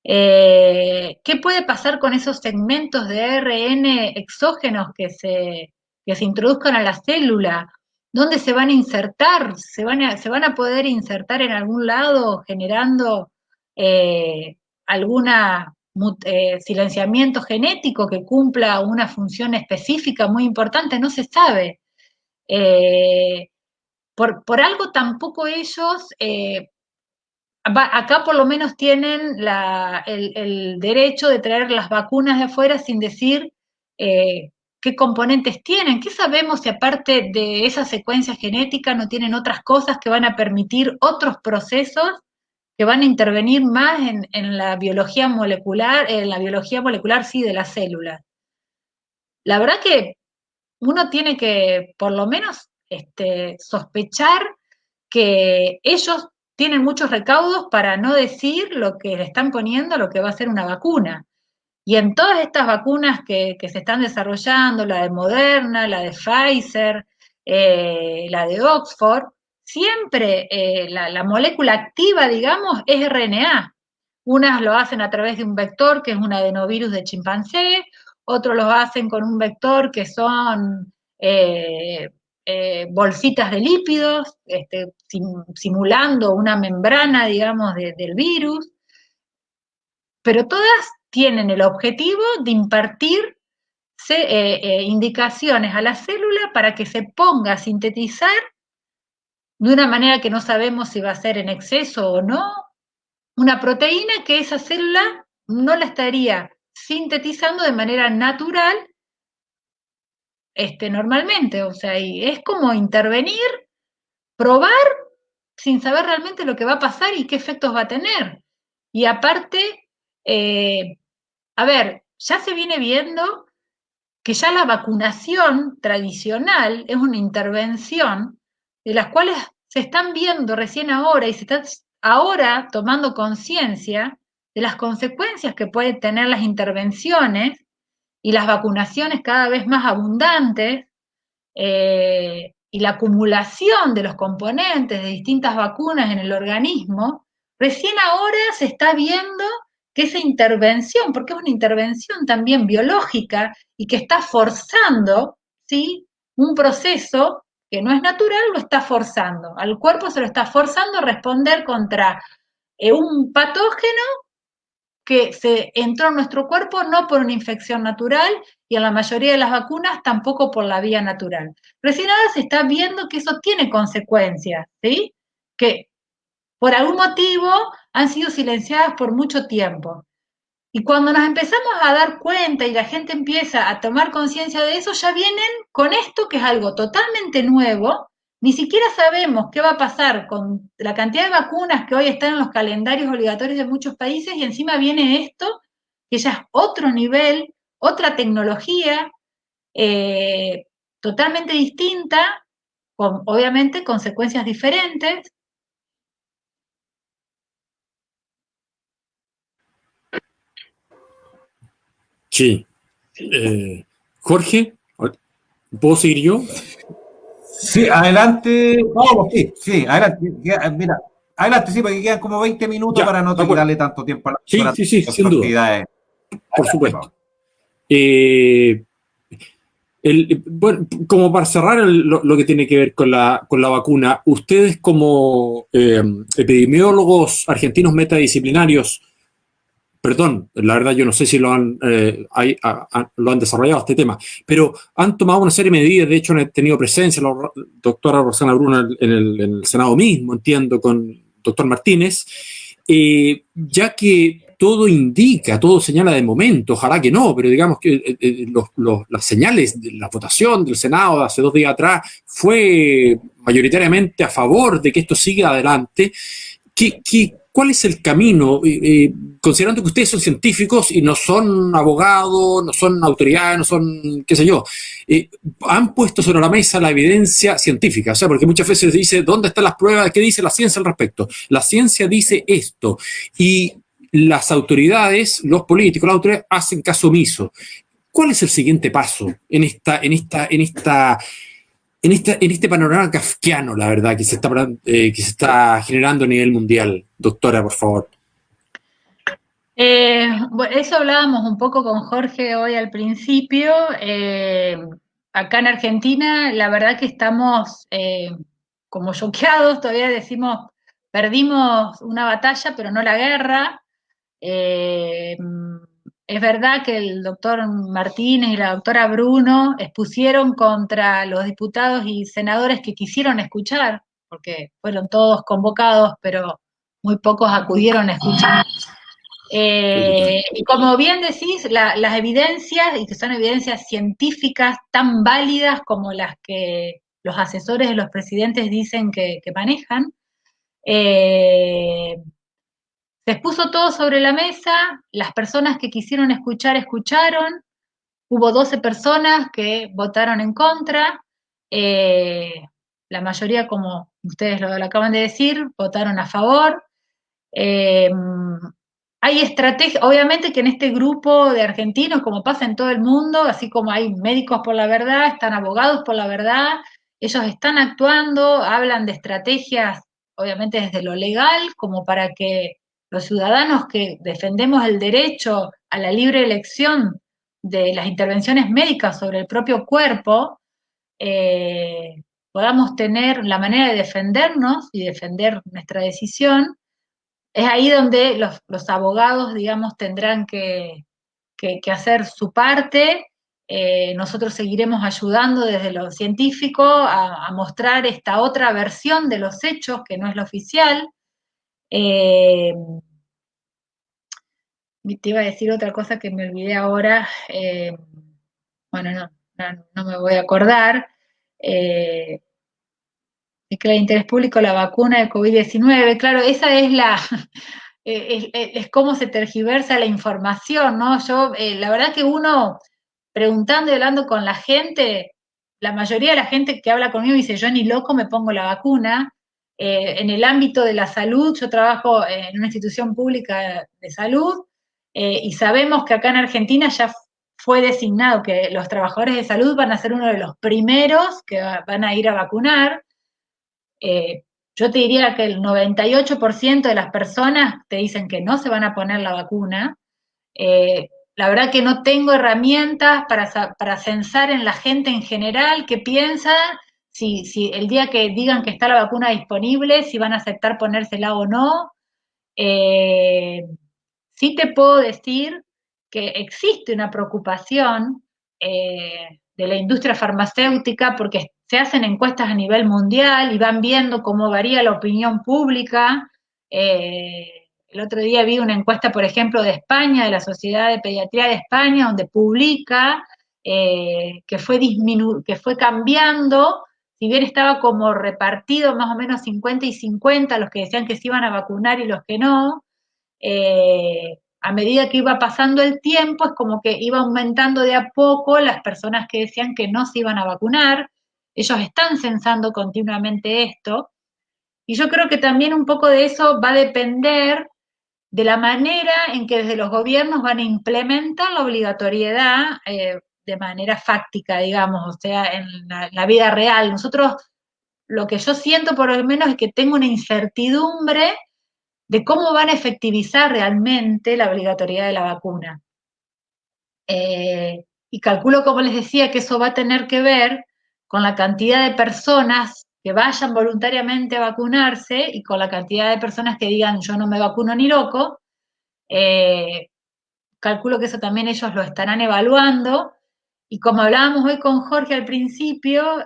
¿Qué puede pasar con esos segmentos de ARN exógenos que se introduzcan a la célula? ¿Dónde se van a insertar? ¿Se van a poder insertar en algún lado generando alguna silenciamiento genético que cumpla una función específica muy importante, no se sabe. Por algo tampoco ellos, acá por lo menos tienen el derecho de traer las vacunas de afuera sin decir qué componentes tienen. ¿Qué sabemos si aparte de esa secuencia genética no tienen otras cosas que van a permitir otros procesos que van a intervenir más en la biología molecular, sí, de las células? La verdad que uno tiene que, por lo menos, sospechar que ellos tienen muchos recaudos para no decir lo que le están poniendo, lo que va a ser una vacuna. Y en todas estas vacunas que se están desarrollando, la de Moderna, la de Pfizer, la de Oxford, siempre la molécula activa, digamos, es RNA. Unas lo hacen a través de un vector, que es un adenovirus de chimpancé, otros lo hacen con un vector que son bolsitas de lípidos, simulando una membrana, digamos, del virus, pero todas tienen el objetivo de impartir indicaciones a la célula para que se ponga a sintetizar de una manera que no sabemos si va a ser en exceso o no, una proteína que esa célula no la estaría sintetizando de manera natural normalmente. O sea, y es como intervenir, probar sin saber realmente lo que va a pasar y qué efectos va a tener. Y aparte, a ver, ya se viene viendo que ya la vacunación tradicional es una intervención de las cuales se están viendo recién ahora y se está ahora tomando conciencia de las consecuencias que pueden tener las intervenciones y las vacunaciones cada vez más abundantes, y la acumulación de los componentes de distintas vacunas en el organismo. Recién ahora se está viendo que esa intervención, porque es una intervención también biológica y que está forzando, ¿sí?, un proceso que no es natural, lo está forzando. Al cuerpo se lo está forzando a responder contra un patógeno que se entró en nuestro cuerpo no por una infección natural, y en la mayoría de las vacunas tampoco por la vía natural. Recién ahora se está viendo que eso tiene consecuencias, ¿sí?, que por algún motivo han sido silenciadas por mucho tiempo. Y cuando nos empezamos a dar cuenta y la gente empieza a tomar conciencia de eso, ya vienen con esto que es algo totalmente nuevo. Ni siquiera sabemos qué va a pasar con la cantidad de vacunas que hoy están en los calendarios obligatorios de muchos países, y encima viene esto, que ya es otro nivel, otra tecnología, totalmente distinta, con obviamente consecuencias diferentes. Sí. Jorge, ¿puedo seguir yo? Sí, adelante. Vamos, sí, sí, adelante. Mira, adelante, sí, porque quedan como 20 minutos Ya, para no de acuerdo. darle tanto tiempo a la Sí, sí, sí, sus sin duda, actividades. por Adelante, supuesto. Pablo. Bueno, como para cerrar lo que tiene que ver con la vacuna, ustedes como epidemiólogos argentinos metadisciplinarios, perdón, la verdad yo no sé si lo lo han desarrollado este tema, pero han tomado una serie de medidas. De hecho han tenido presencia la doctora Rosana Bruno en el Senado mismo, entiendo, con el doctor Martínez, ya que todo indica, todo señala de momento, ojalá que no, pero digamos que las señales de la votación del Senado de hace 2 días atrás fue mayoritariamente a favor de que esto siga adelante. ¿Cuál es el camino? Considerando que ustedes son científicos y no son abogados, no son autoridades, no son, qué sé yo, han puesto sobre la mesa la evidencia científica. O sea, porque muchas veces se dice, ¿dónde están las pruebas? ¿Qué dice la ciencia al respecto? La ciencia dice esto, y las autoridades, los políticos, las autoridades hacen caso omiso. ¿Cuál es el siguiente paso en este panorama kafkiano, la verdad, que se está generando a nivel mundial? Doctora, por favor. Bueno, eso hablábamos un poco con Jorge hoy al principio. Acá en Argentina, la verdad que estamos como choqueados, todavía decimos, perdimos una batalla, pero no la guerra. es verdad que el doctor Martínez y la doctora Bruno expusieron contra los diputados y senadores que quisieron escuchar, porque fueron todos convocados, pero muy pocos acudieron a escuchar. Y como bien decís, las evidencias, y que son evidencias científicas tan válidas como las que los asesores de los presidentes dicen que manejan, se expuso todo sobre la mesa, las personas que quisieron escuchar, escucharon, hubo 12 personas que votaron en contra, la mayoría, como ustedes lo acaban de decir, votaron a favor. Hay estrategias, obviamente que en este grupo de argentinos, como pasa en todo el mundo, así como hay médicos por la verdad, están abogados por la verdad, ellos están actuando, hablan de estrategias, obviamente desde lo legal, como para que los ciudadanos que defendemos el derecho a la libre elección de las intervenciones médicas sobre el propio cuerpo, podamos tener la manera de defendernos y defender nuestra decisión. Es ahí donde los abogados, digamos, tendrán que hacer su parte. Nosotros seguiremos ayudando desde lo científico a mostrar esta otra versión de los hechos, que no es la oficial. Te iba a decir otra cosa que me olvidé ahora. Bueno, no me voy a acordar. Es que el interés público, la vacuna de COVID-19, claro, esa es es cómo se tergiversa la información, ¿no? Yo, la verdad que uno, preguntando y hablando con la gente, la mayoría de la gente que habla conmigo dice, yo ni loco me pongo la vacuna. En el ámbito de la salud, yo trabajo en una institución pública de salud, y sabemos que acá en Argentina ya fue designado que los trabajadores de salud van a ser uno de los primeros que van a ir a vacunar. Yo te diría que el 98% de las personas te dicen que no se van a poner la vacuna. La verdad que no tengo herramientas para censar en la gente en general qué piensa, si el día que digan que está la vacuna disponible, si van a aceptar ponérsela o no. Sí te puedo decir que existe una preocupación de la industria farmacéutica porque se hacen encuestas a nivel mundial y van viendo cómo varía la opinión pública. El otro día vi una encuesta, por ejemplo, de España, de la Sociedad de Pediatría de España, donde publica que fue cambiando, si bien estaba como repartido más o menos 50 y 50, los que decían que se iban a vacunar y los que no. A medida que iba pasando el tiempo, es como que iba aumentando de a poco las personas que decían que no se iban a vacunar. Ellos están censando continuamente esto. Y yo creo que también un poco de eso va a depender de la manera en que desde los gobiernos van a implementar la obligatoriedad de manera fáctica, digamos, o sea, en la vida real. Nosotros, lo que yo siento por lo menos es que tengo una incertidumbre de cómo van a efectivizar realmente la obligatoriedad de la vacuna. Y calculo, como les decía, que eso va a tener que ver con la cantidad de personas que vayan voluntariamente a vacunarse y con la cantidad de personas que digan yo no me vacuno ni loco. Calculo que eso también ellos lo estarán evaluando. Y como hablábamos hoy con Jorge al principio,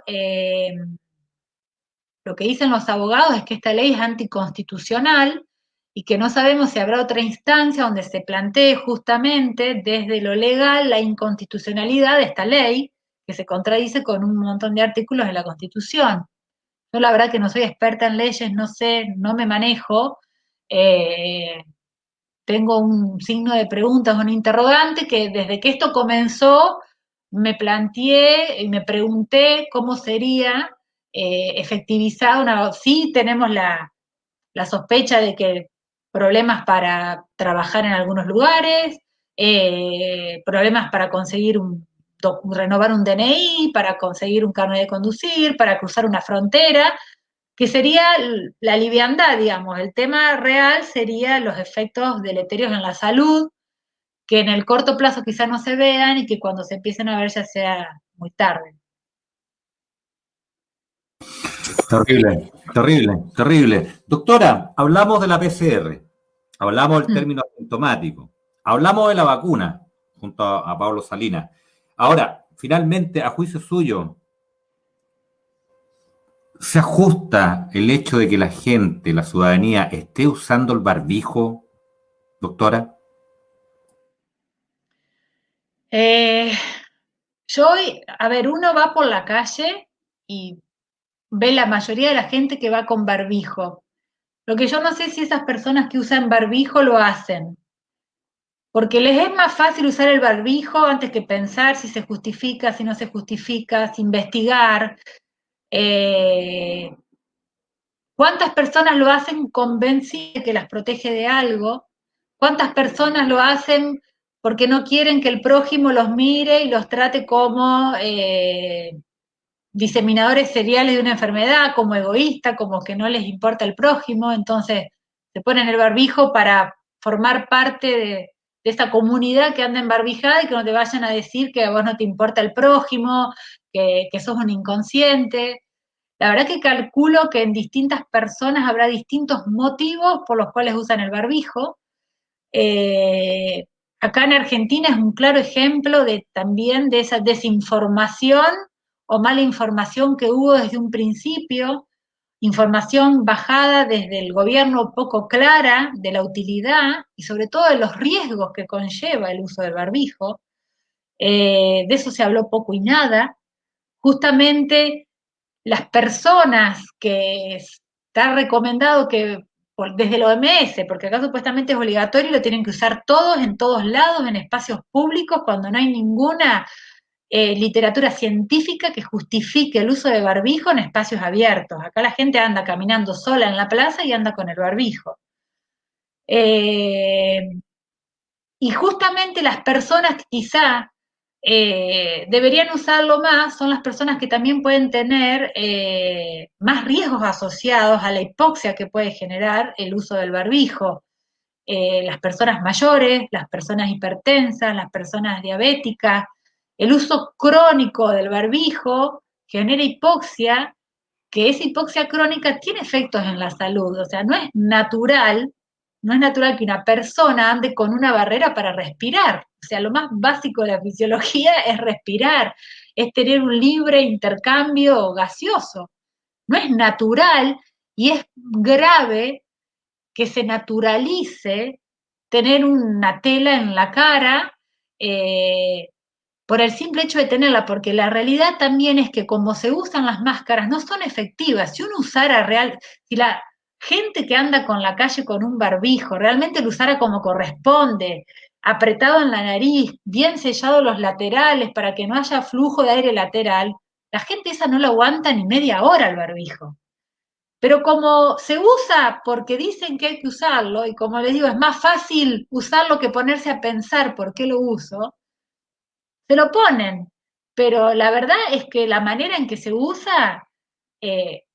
lo que dicen los abogados es que esta ley es anticonstitucional y que no sabemos si habrá otra instancia donde se plantee justamente desde lo legal la inconstitucionalidad de esta ley, que se contradice con un montón de artículos de la Constitución. Yo la verdad que no soy experta en leyes, no sé, no me manejo, tengo un signo de preguntas, un interrogante, que desde que esto comenzó me planteé y me pregunté cómo sería efectivizada una... Sí tenemos la sospecha de que problemas para trabajar en algunos lugares, problemas para conseguir renovar un DNI, para conseguir un carnet de conducir, para cruzar una frontera, que sería la liviandad, digamos. El tema real sería los efectos deleterios en la salud, que en el corto plazo quizás no se vean y que cuando se empiecen a ver ya sea muy tarde. Terrible, terrible, terrible. Doctora, hablamos de la PCR, hablamos del término asintomático, hablamos de la vacuna. junto a Pablo Salinas. Ahora, finalmente, a juicio suyo, ¿se ajusta el hecho de que la gente, la ciudadanía, esté usando el barbijo, doctora? A ver, uno va por la calle y ve la mayoría de la gente que va con barbijo. Lo que yo no sé si esas personas que usan barbijo lo hacen, porque les es más fácil usar el barbijo antes que pensar si se justifica, si no se justifica, si investigar. ¿Cuántas personas lo hacen convencidas de que las protege de algo? ¿Cuántas personas lo hacen porque no quieren que el prójimo los mire y los trate como diseminadores seriales de una enfermedad, como egoísta, como que no les importa el prójimo? Entonces se ponen el barbijo para formar parte de esa comunidad que anda embarbijada y que no te vayan a decir que a vos no te importa el prójimo, que sos un inconsciente. La verdad que calculo que en distintas personas habrá distintos motivos por los cuales usan el barbijo. Eh, Acá en Argentina es un claro ejemplo también de esa desinformación o mala información que hubo desde un principio, información bajada desde el gobierno poco clara de la utilidad y sobre todo de los riesgos que conlleva el uso del barbijo. De eso se habló poco y nada. Justamente las personas que está recomendado que desde el OMS, porque acá supuestamente es obligatorio y lo tienen que usar todos en todos lados, en espacios públicos, cuando no hay ninguna literatura científica que justifique el uso de barbijo en espacios abiertos. Acá la gente anda caminando sola en la plaza y anda con el barbijo. Eh, y justamente las personas que quizá deberían usarlo más son las personas que también pueden tener más riesgos asociados a la hipoxia que puede generar el uso del barbijo. Las personas mayores, las personas hipertensas, las personas diabéticas. El uso crónico del barbijo genera hipoxia, que esa hipoxia crónica tiene efectos en la salud, o sea, no es natural que una persona ande con una barrera para respirar. O sea, lo más básico de la fisiología es respirar, es tener un libre intercambio gaseoso. No es natural y es grave que se naturalice tener una tela en la cara por el simple hecho de tenerla, porque la realidad también es que como se usan las máscaras no son efectivas. Si uno usara si la gente que anda con la calle con un barbijo realmente lo usara como corresponde, apretado en la nariz, bien sellado los laterales para que no haya flujo de aire lateral, la gente esa no lo aguanta ni media hora el barbijo. Pero como se usa porque dicen que hay que usarlo, y como les digo, es más fácil usarlo que ponerse a pensar por qué lo uso, se lo ponen. Pero la verdad es que la manera en que se usa,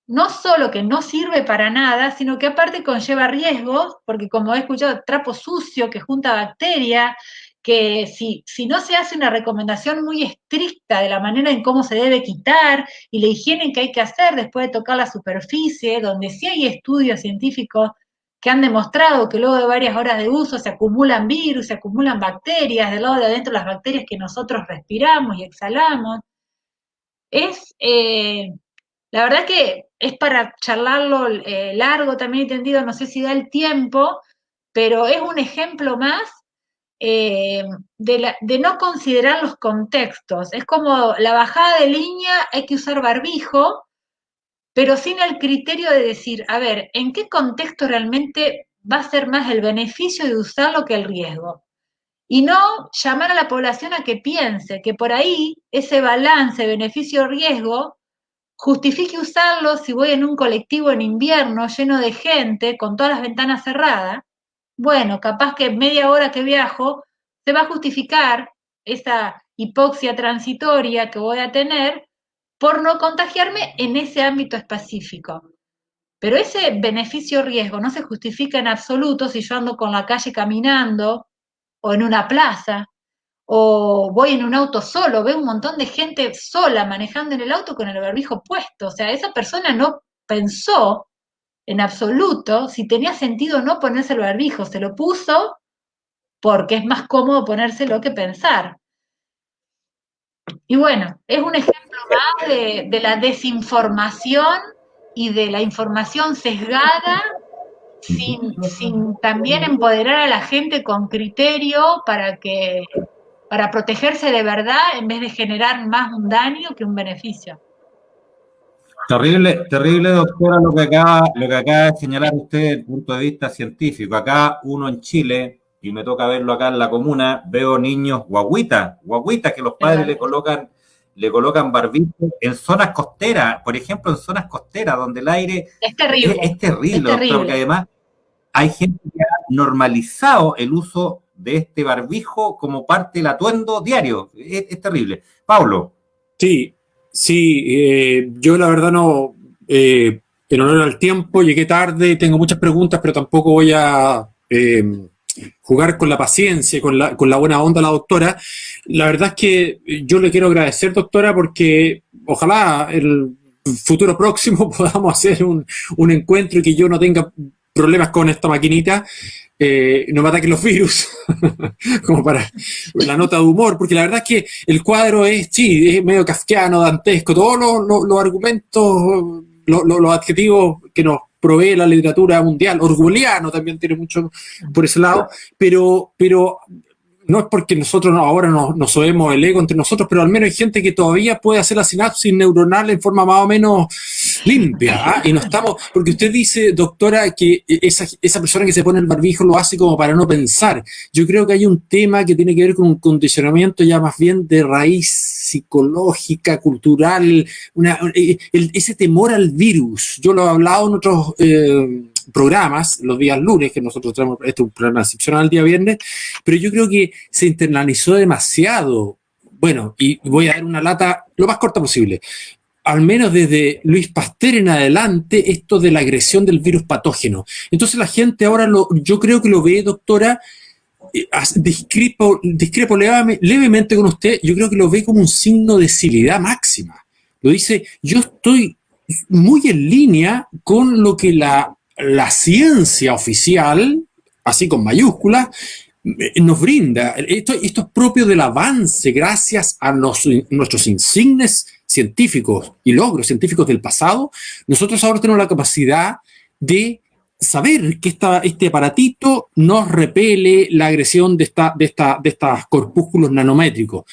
no solo que no sirve para nada, sino que aparte conlleva riesgos, porque como he escuchado, trapo sucio que junta bacterias, que si no se hace una recomendación muy estricta de la manera en cómo se debe quitar y la higiene que hay que hacer después de tocar la superficie, donde sí hay estudios científicos que han demostrado que luego de varias horas de uso se acumulan virus, se acumulan bacterias, del lado de adentro las bacterias que nosotros respiramos y exhalamos. La verdad que es para charlarlo largo también entendido, no sé si da el tiempo, pero es un ejemplo más de no considerar los contextos. Es como la bajada de línea, hay que usar barbijo, pero sin el criterio de decir, a ver, ¿en qué contexto realmente va a ser más el beneficio de usarlo que el riesgo? Y no llamar a la población a que piense que por ahí ese balance beneficio-riesgo justifique usarlo si voy en un colectivo en invierno lleno de gente, con todas las ventanas cerradas. Bueno, capaz que media hora que viajo se va a justificar esa hipoxia transitoria que voy a tener por no contagiarme en ese ámbito específico. Pero ese beneficio-riesgo no se justifica en absoluto si yo ando con la calle caminando o en una plaza o voy en un auto solo, veo un montón de gente sola manejando en el auto con el barbijo puesto. O sea, esa persona no pensó en absoluto si tenía sentido o no ponerse el barbijo, se lo puso porque es más cómodo ponérselo que pensar. Y bueno, es un ejemplo más de la desinformación y de la información sesgada sin también empoderar a la gente con criterio para protegerse de verdad en vez de generar más un daño que un beneficio. Terrible, terrible, doctora, lo que acaba de señalar usted desde el punto de vista científico. Acá uno en Chile, y me toca verlo acá en la comuna, veo niños guaguitas que los padres le colocan barbijo en zonas costeras, por ejemplo, en zonas costeras, donde el aire Es terrible. es terrible, Es doctora, terrible. porque además hay gente que ha normalizado el uso de este barbijo como parte del atuendo diario. Es terrible. Pablo. Sí, sí, yo la verdad no, en honor al tiempo, llegué tarde, tengo muchas preguntas, pero tampoco voy a jugar con la paciencia, con la buena onda a la doctora. La verdad es que yo le quiero agradecer, doctora, porque ojalá el futuro próximo podamos hacer un encuentro y que yo no tenga problemas con esta maquinita, no me ataquen los virus, como para la nota de humor, porque la verdad es que el cuadro sí, es medio kafkiano, dantesco, todos los argumentos, los adjetivos que nos provee la literatura mundial, orwelliano también tiene mucho por ese lado, pero no es porque nosotros ahora nos sobemos el ego entre nosotros, pero al menos hay gente que todavía puede hacer la sinapsis neuronal en forma más o menos limpia, ¿ah? Y no estamos, porque usted dice, doctora, que esa persona que se pone el barbijo lo hace como para no pensar. Yo creo que hay un tema que tiene que ver con un condicionamiento ya más bien de raíz psicológica, cultural, ese temor al virus. Yo lo he hablado en otros programas, los días lunes, que nosotros tenemos, este es un programa excepcional el día viernes, pero yo creo que se internalizó demasiado. Bueno, y voy a dar una lata lo más corta posible. Al menos desde Luis Pasteur en adelante, esto de la agresión del virus patógeno. Entonces la gente ahora, yo creo que lo ve, doctora, discrepo levemente con usted, yo creo que lo ve como un signo de civilidad máxima. Lo dice, yo estoy muy en línea con lo que la ciencia oficial, así con mayúsculas, nos brinda. Esto es propio del avance gracias a nuestros insignes científicos y logros científicos del pasado. Nosotros ahora tenemos la capacidad de saber que este aparatito nos repele la agresión de estos corpúsculos nanométricos.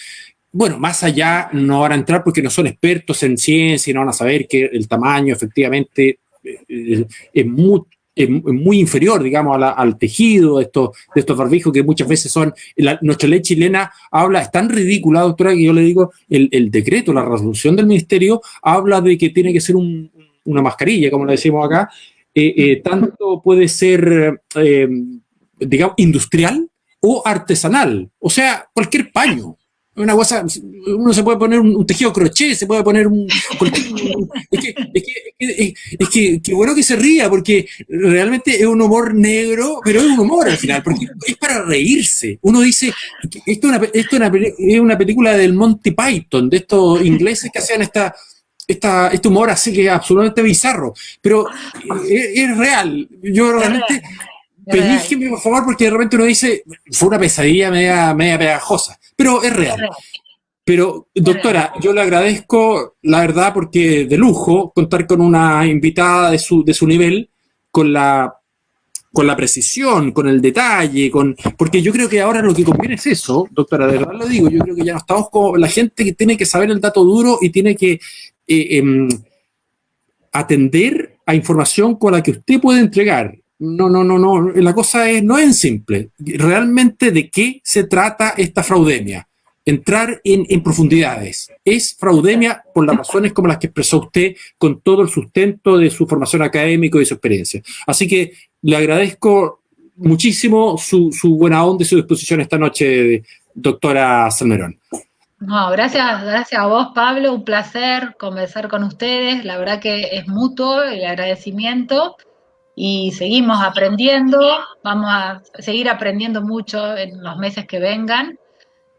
Bueno, más allá no van a entrar porque no son expertos en ciencia y no van a saber que el tamaño efectivamente es muy inferior, digamos, al tejido de estos barbijos que muchas veces son. Nuestra ley chilena es tan ridícula, doctora, que yo le digo, el decreto, la resolución del ministerio habla de que tiene que ser una mascarilla, como le decimos acá, tanto puede ser, digamos, industrial o artesanal, o sea, cualquier paño. Una cosa, uno se puede poner un tejido crochet, se puede poner es que bueno que se ría, porque realmente es un humor negro, pero es un humor al final, porque es para reírse. Uno dice, esto es una película del Monty Python, de estos ingleses que hacían este humor así que es absolutamente bizarro, pero es real. Yo realmente pedígeme, por favor, porque de repente uno dice, fue una pesadilla media pegajosa, pero es real. Pero, doctora, yo le agradezco, la verdad, porque de lujo contar con una invitada de su nivel, con la precisión, con el detalle, porque yo creo que ahora lo que conviene es eso, doctora, de verdad lo digo, yo creo que ya no estamos como la gente que tiene que saber el dato duro y tiene que atender a información con la que usted puede entregar. No, la cosa no es simple. Realmente, ¿de qué se trata esta fraudemia? Entrar en profundidades. Es fraudemia por las razones como las que expresó usted, con todo el sustento de su formación académica y de su experiencia. Así que le agradezco muchísimo su buena onda y su disposición esta noche, doctora Salmerón. No, gracias a vos, Pablo, un placer conversar con ustedes, la verdad que es mutuo el agradecimiento y seguimos aprendiendo, vamos a seguir aprendiendo mucho en los meses que vengan.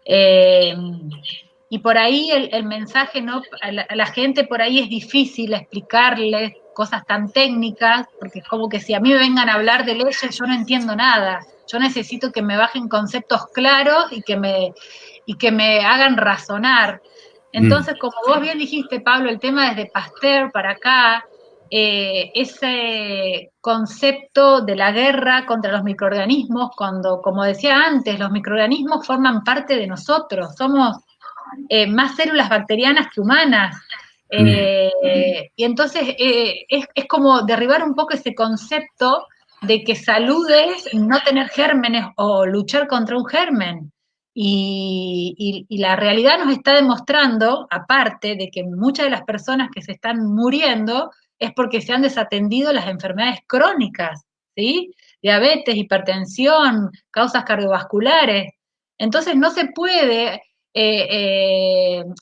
Y por ahí el mensaje, ¿no? A la gente por ahí es difícil explicarles cosas tan técnicas, porque es como que si a mí me vengan a hablar de leyes yo no entiendo nada. yo necesito que me bajen conceptos claros y que me hagan razonar. Entonces, como vos bien dijiste, Pablo, el tema desde Pasteur para acá, ese concepto de la guerra contra los microorganismos, cuando, como decía antes, los microorganismos forman parte de nosotros, somos más células bacterianas que humanas. Y entonces es como derribar un poco ese concepto de que salud es no tener gérmenes o luchar contra un germen. Y la realidad nos está demostrando, aparte de que muchas de las personas que se están muriendo es porque se han desatendido las enfermedades crónicas, ¿sí? Diabetes, hipertensión, causas cardiovasculares. Entonces no se puede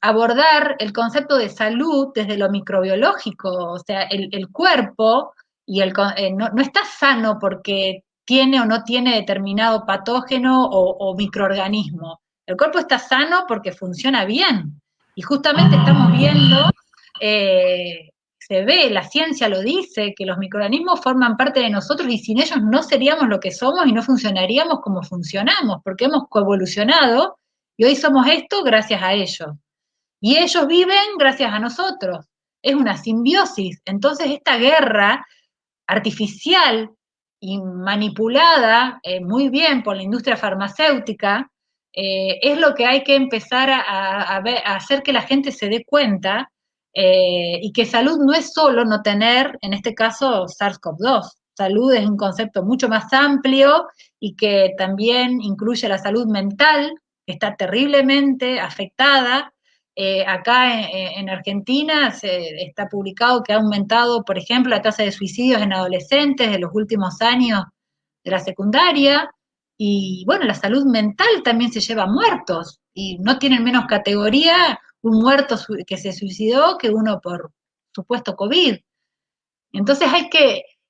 abordar el concepto de salud desde lo microbiológico, o sea, el cuerpo no está sano porque tiene o no tiene determinado patógeno o microorganismo. El cuerpo está sano porque funciona bien. Y justamente estamos viendo, se ve, la ciencia lo dice, que los microorganismos forman parte de nosotros y sin ellos no seríamos lo que somos y no funcionaríamos como funcionamos, porque hemos coevolucionado y hoy somos esto gracias a ellos. Y ellos viven gracias a nosotros. Es una simbiosis. Entonces esta guerra artificial y manipulada muy bien por la industria farmacéutica, es lo que hay que empezar a hacer que la gente se dé cuenta, y que salud no es solo no tener, en este caso, SARS-CoV-2. Salud es un concepto mucho más amplio y que también incluye la salud mental, que está terriblemente afectada. Acá en Argentina está publicado que ha aumentado, por ejemplo, la tasa de suicidios en adolescentes de los últimos años de la secundaria, y bueno, la salud mental también se lleva muertos, y no tienen menos categoría un muerto que se suicidó que uno por supuesto COVID. Entonces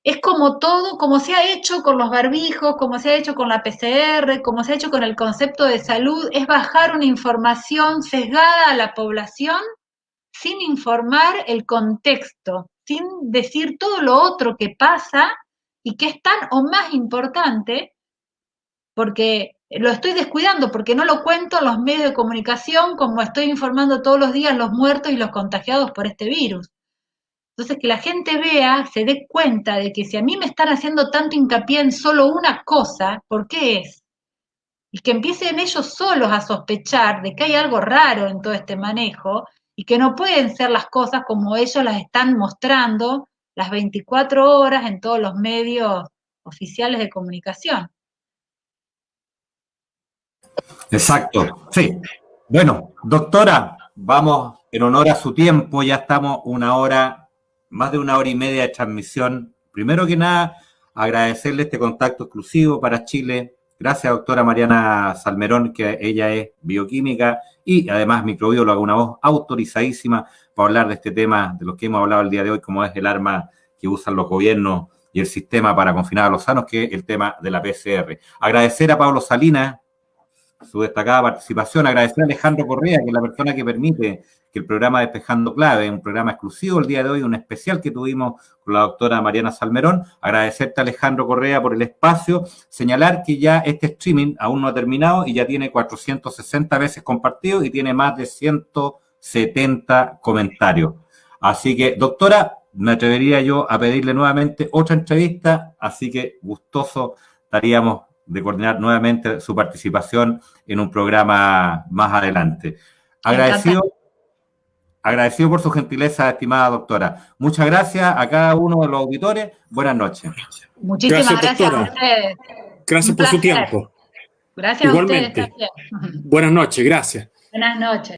es como todo, como se ha hecho con los barbijos, como se ha hecho con la PCR, como se ha hecho con el concepto de salud, es bajar una información sesgada a la población sin informar el contexto, sin decir todo lo otro que pasa y que es tan o más importante, porque lo estoy descuidando, porque no lo cuento en los medios de comunicación como estoy informando todos los días los muertos y los contagiados por este virus. Entonces, que la gente vea, se dé cuenta de que si a mí me están haciendo tanto hincapié en solo una cosa, ¿por qué es? Y que empiecen ellos solos a sospechar de que hay algo raro en todo este manejo y que no pueden ser las cosas como ellos las están mostrando las 24 horas en todos los medios oficiales de comunicación. Exacto, sí. Bueno, doctora, vamos en honor a su tiempo, ya estamos más de una hora y media de transmisión. Primero que nada, agradecerle este contacto exclusivo para Chile. Gracias, doctora Mariana Salmerón, que ella es bioquímica y además microbióloga, una voz autorizadísima para hablar de este tema, de lo que hemos hablado el día de hoy, como es el arma que usan los gobiernos y el sistema para confinar a los sanos, que es el tema de la PCR. Agradecer a Pablo Salinas su destacada participación, agradecer a Alejandro Correa, que es la persona que permite que el programa Despejando Clave, un programa exclusivo el día de hoy, un especial que tuvimos con la doctora Mariana Salmerón, agradecerte a Alejandro Correa por el espacio, señalar que ya este streaming aún no ha terminado y ya tiene 460 veces compartido y tiene más de 170 comentarios. Así que, doctora, me atrevería yo a pedirle nuevamente otra entrevista, así que gustoso estaríamos de coordinar nuevamente su participación en un programa más adelante. Agradecido por su gentileza, estimada doctora. Muchas gracias a cada uno de los auditores. Buenas noches. Muchísimas gracias a ustedes. Gracias por su tiempo. Gracias. Igualmente. A ustedes también. Buenas noches, gracias. Buenas noches.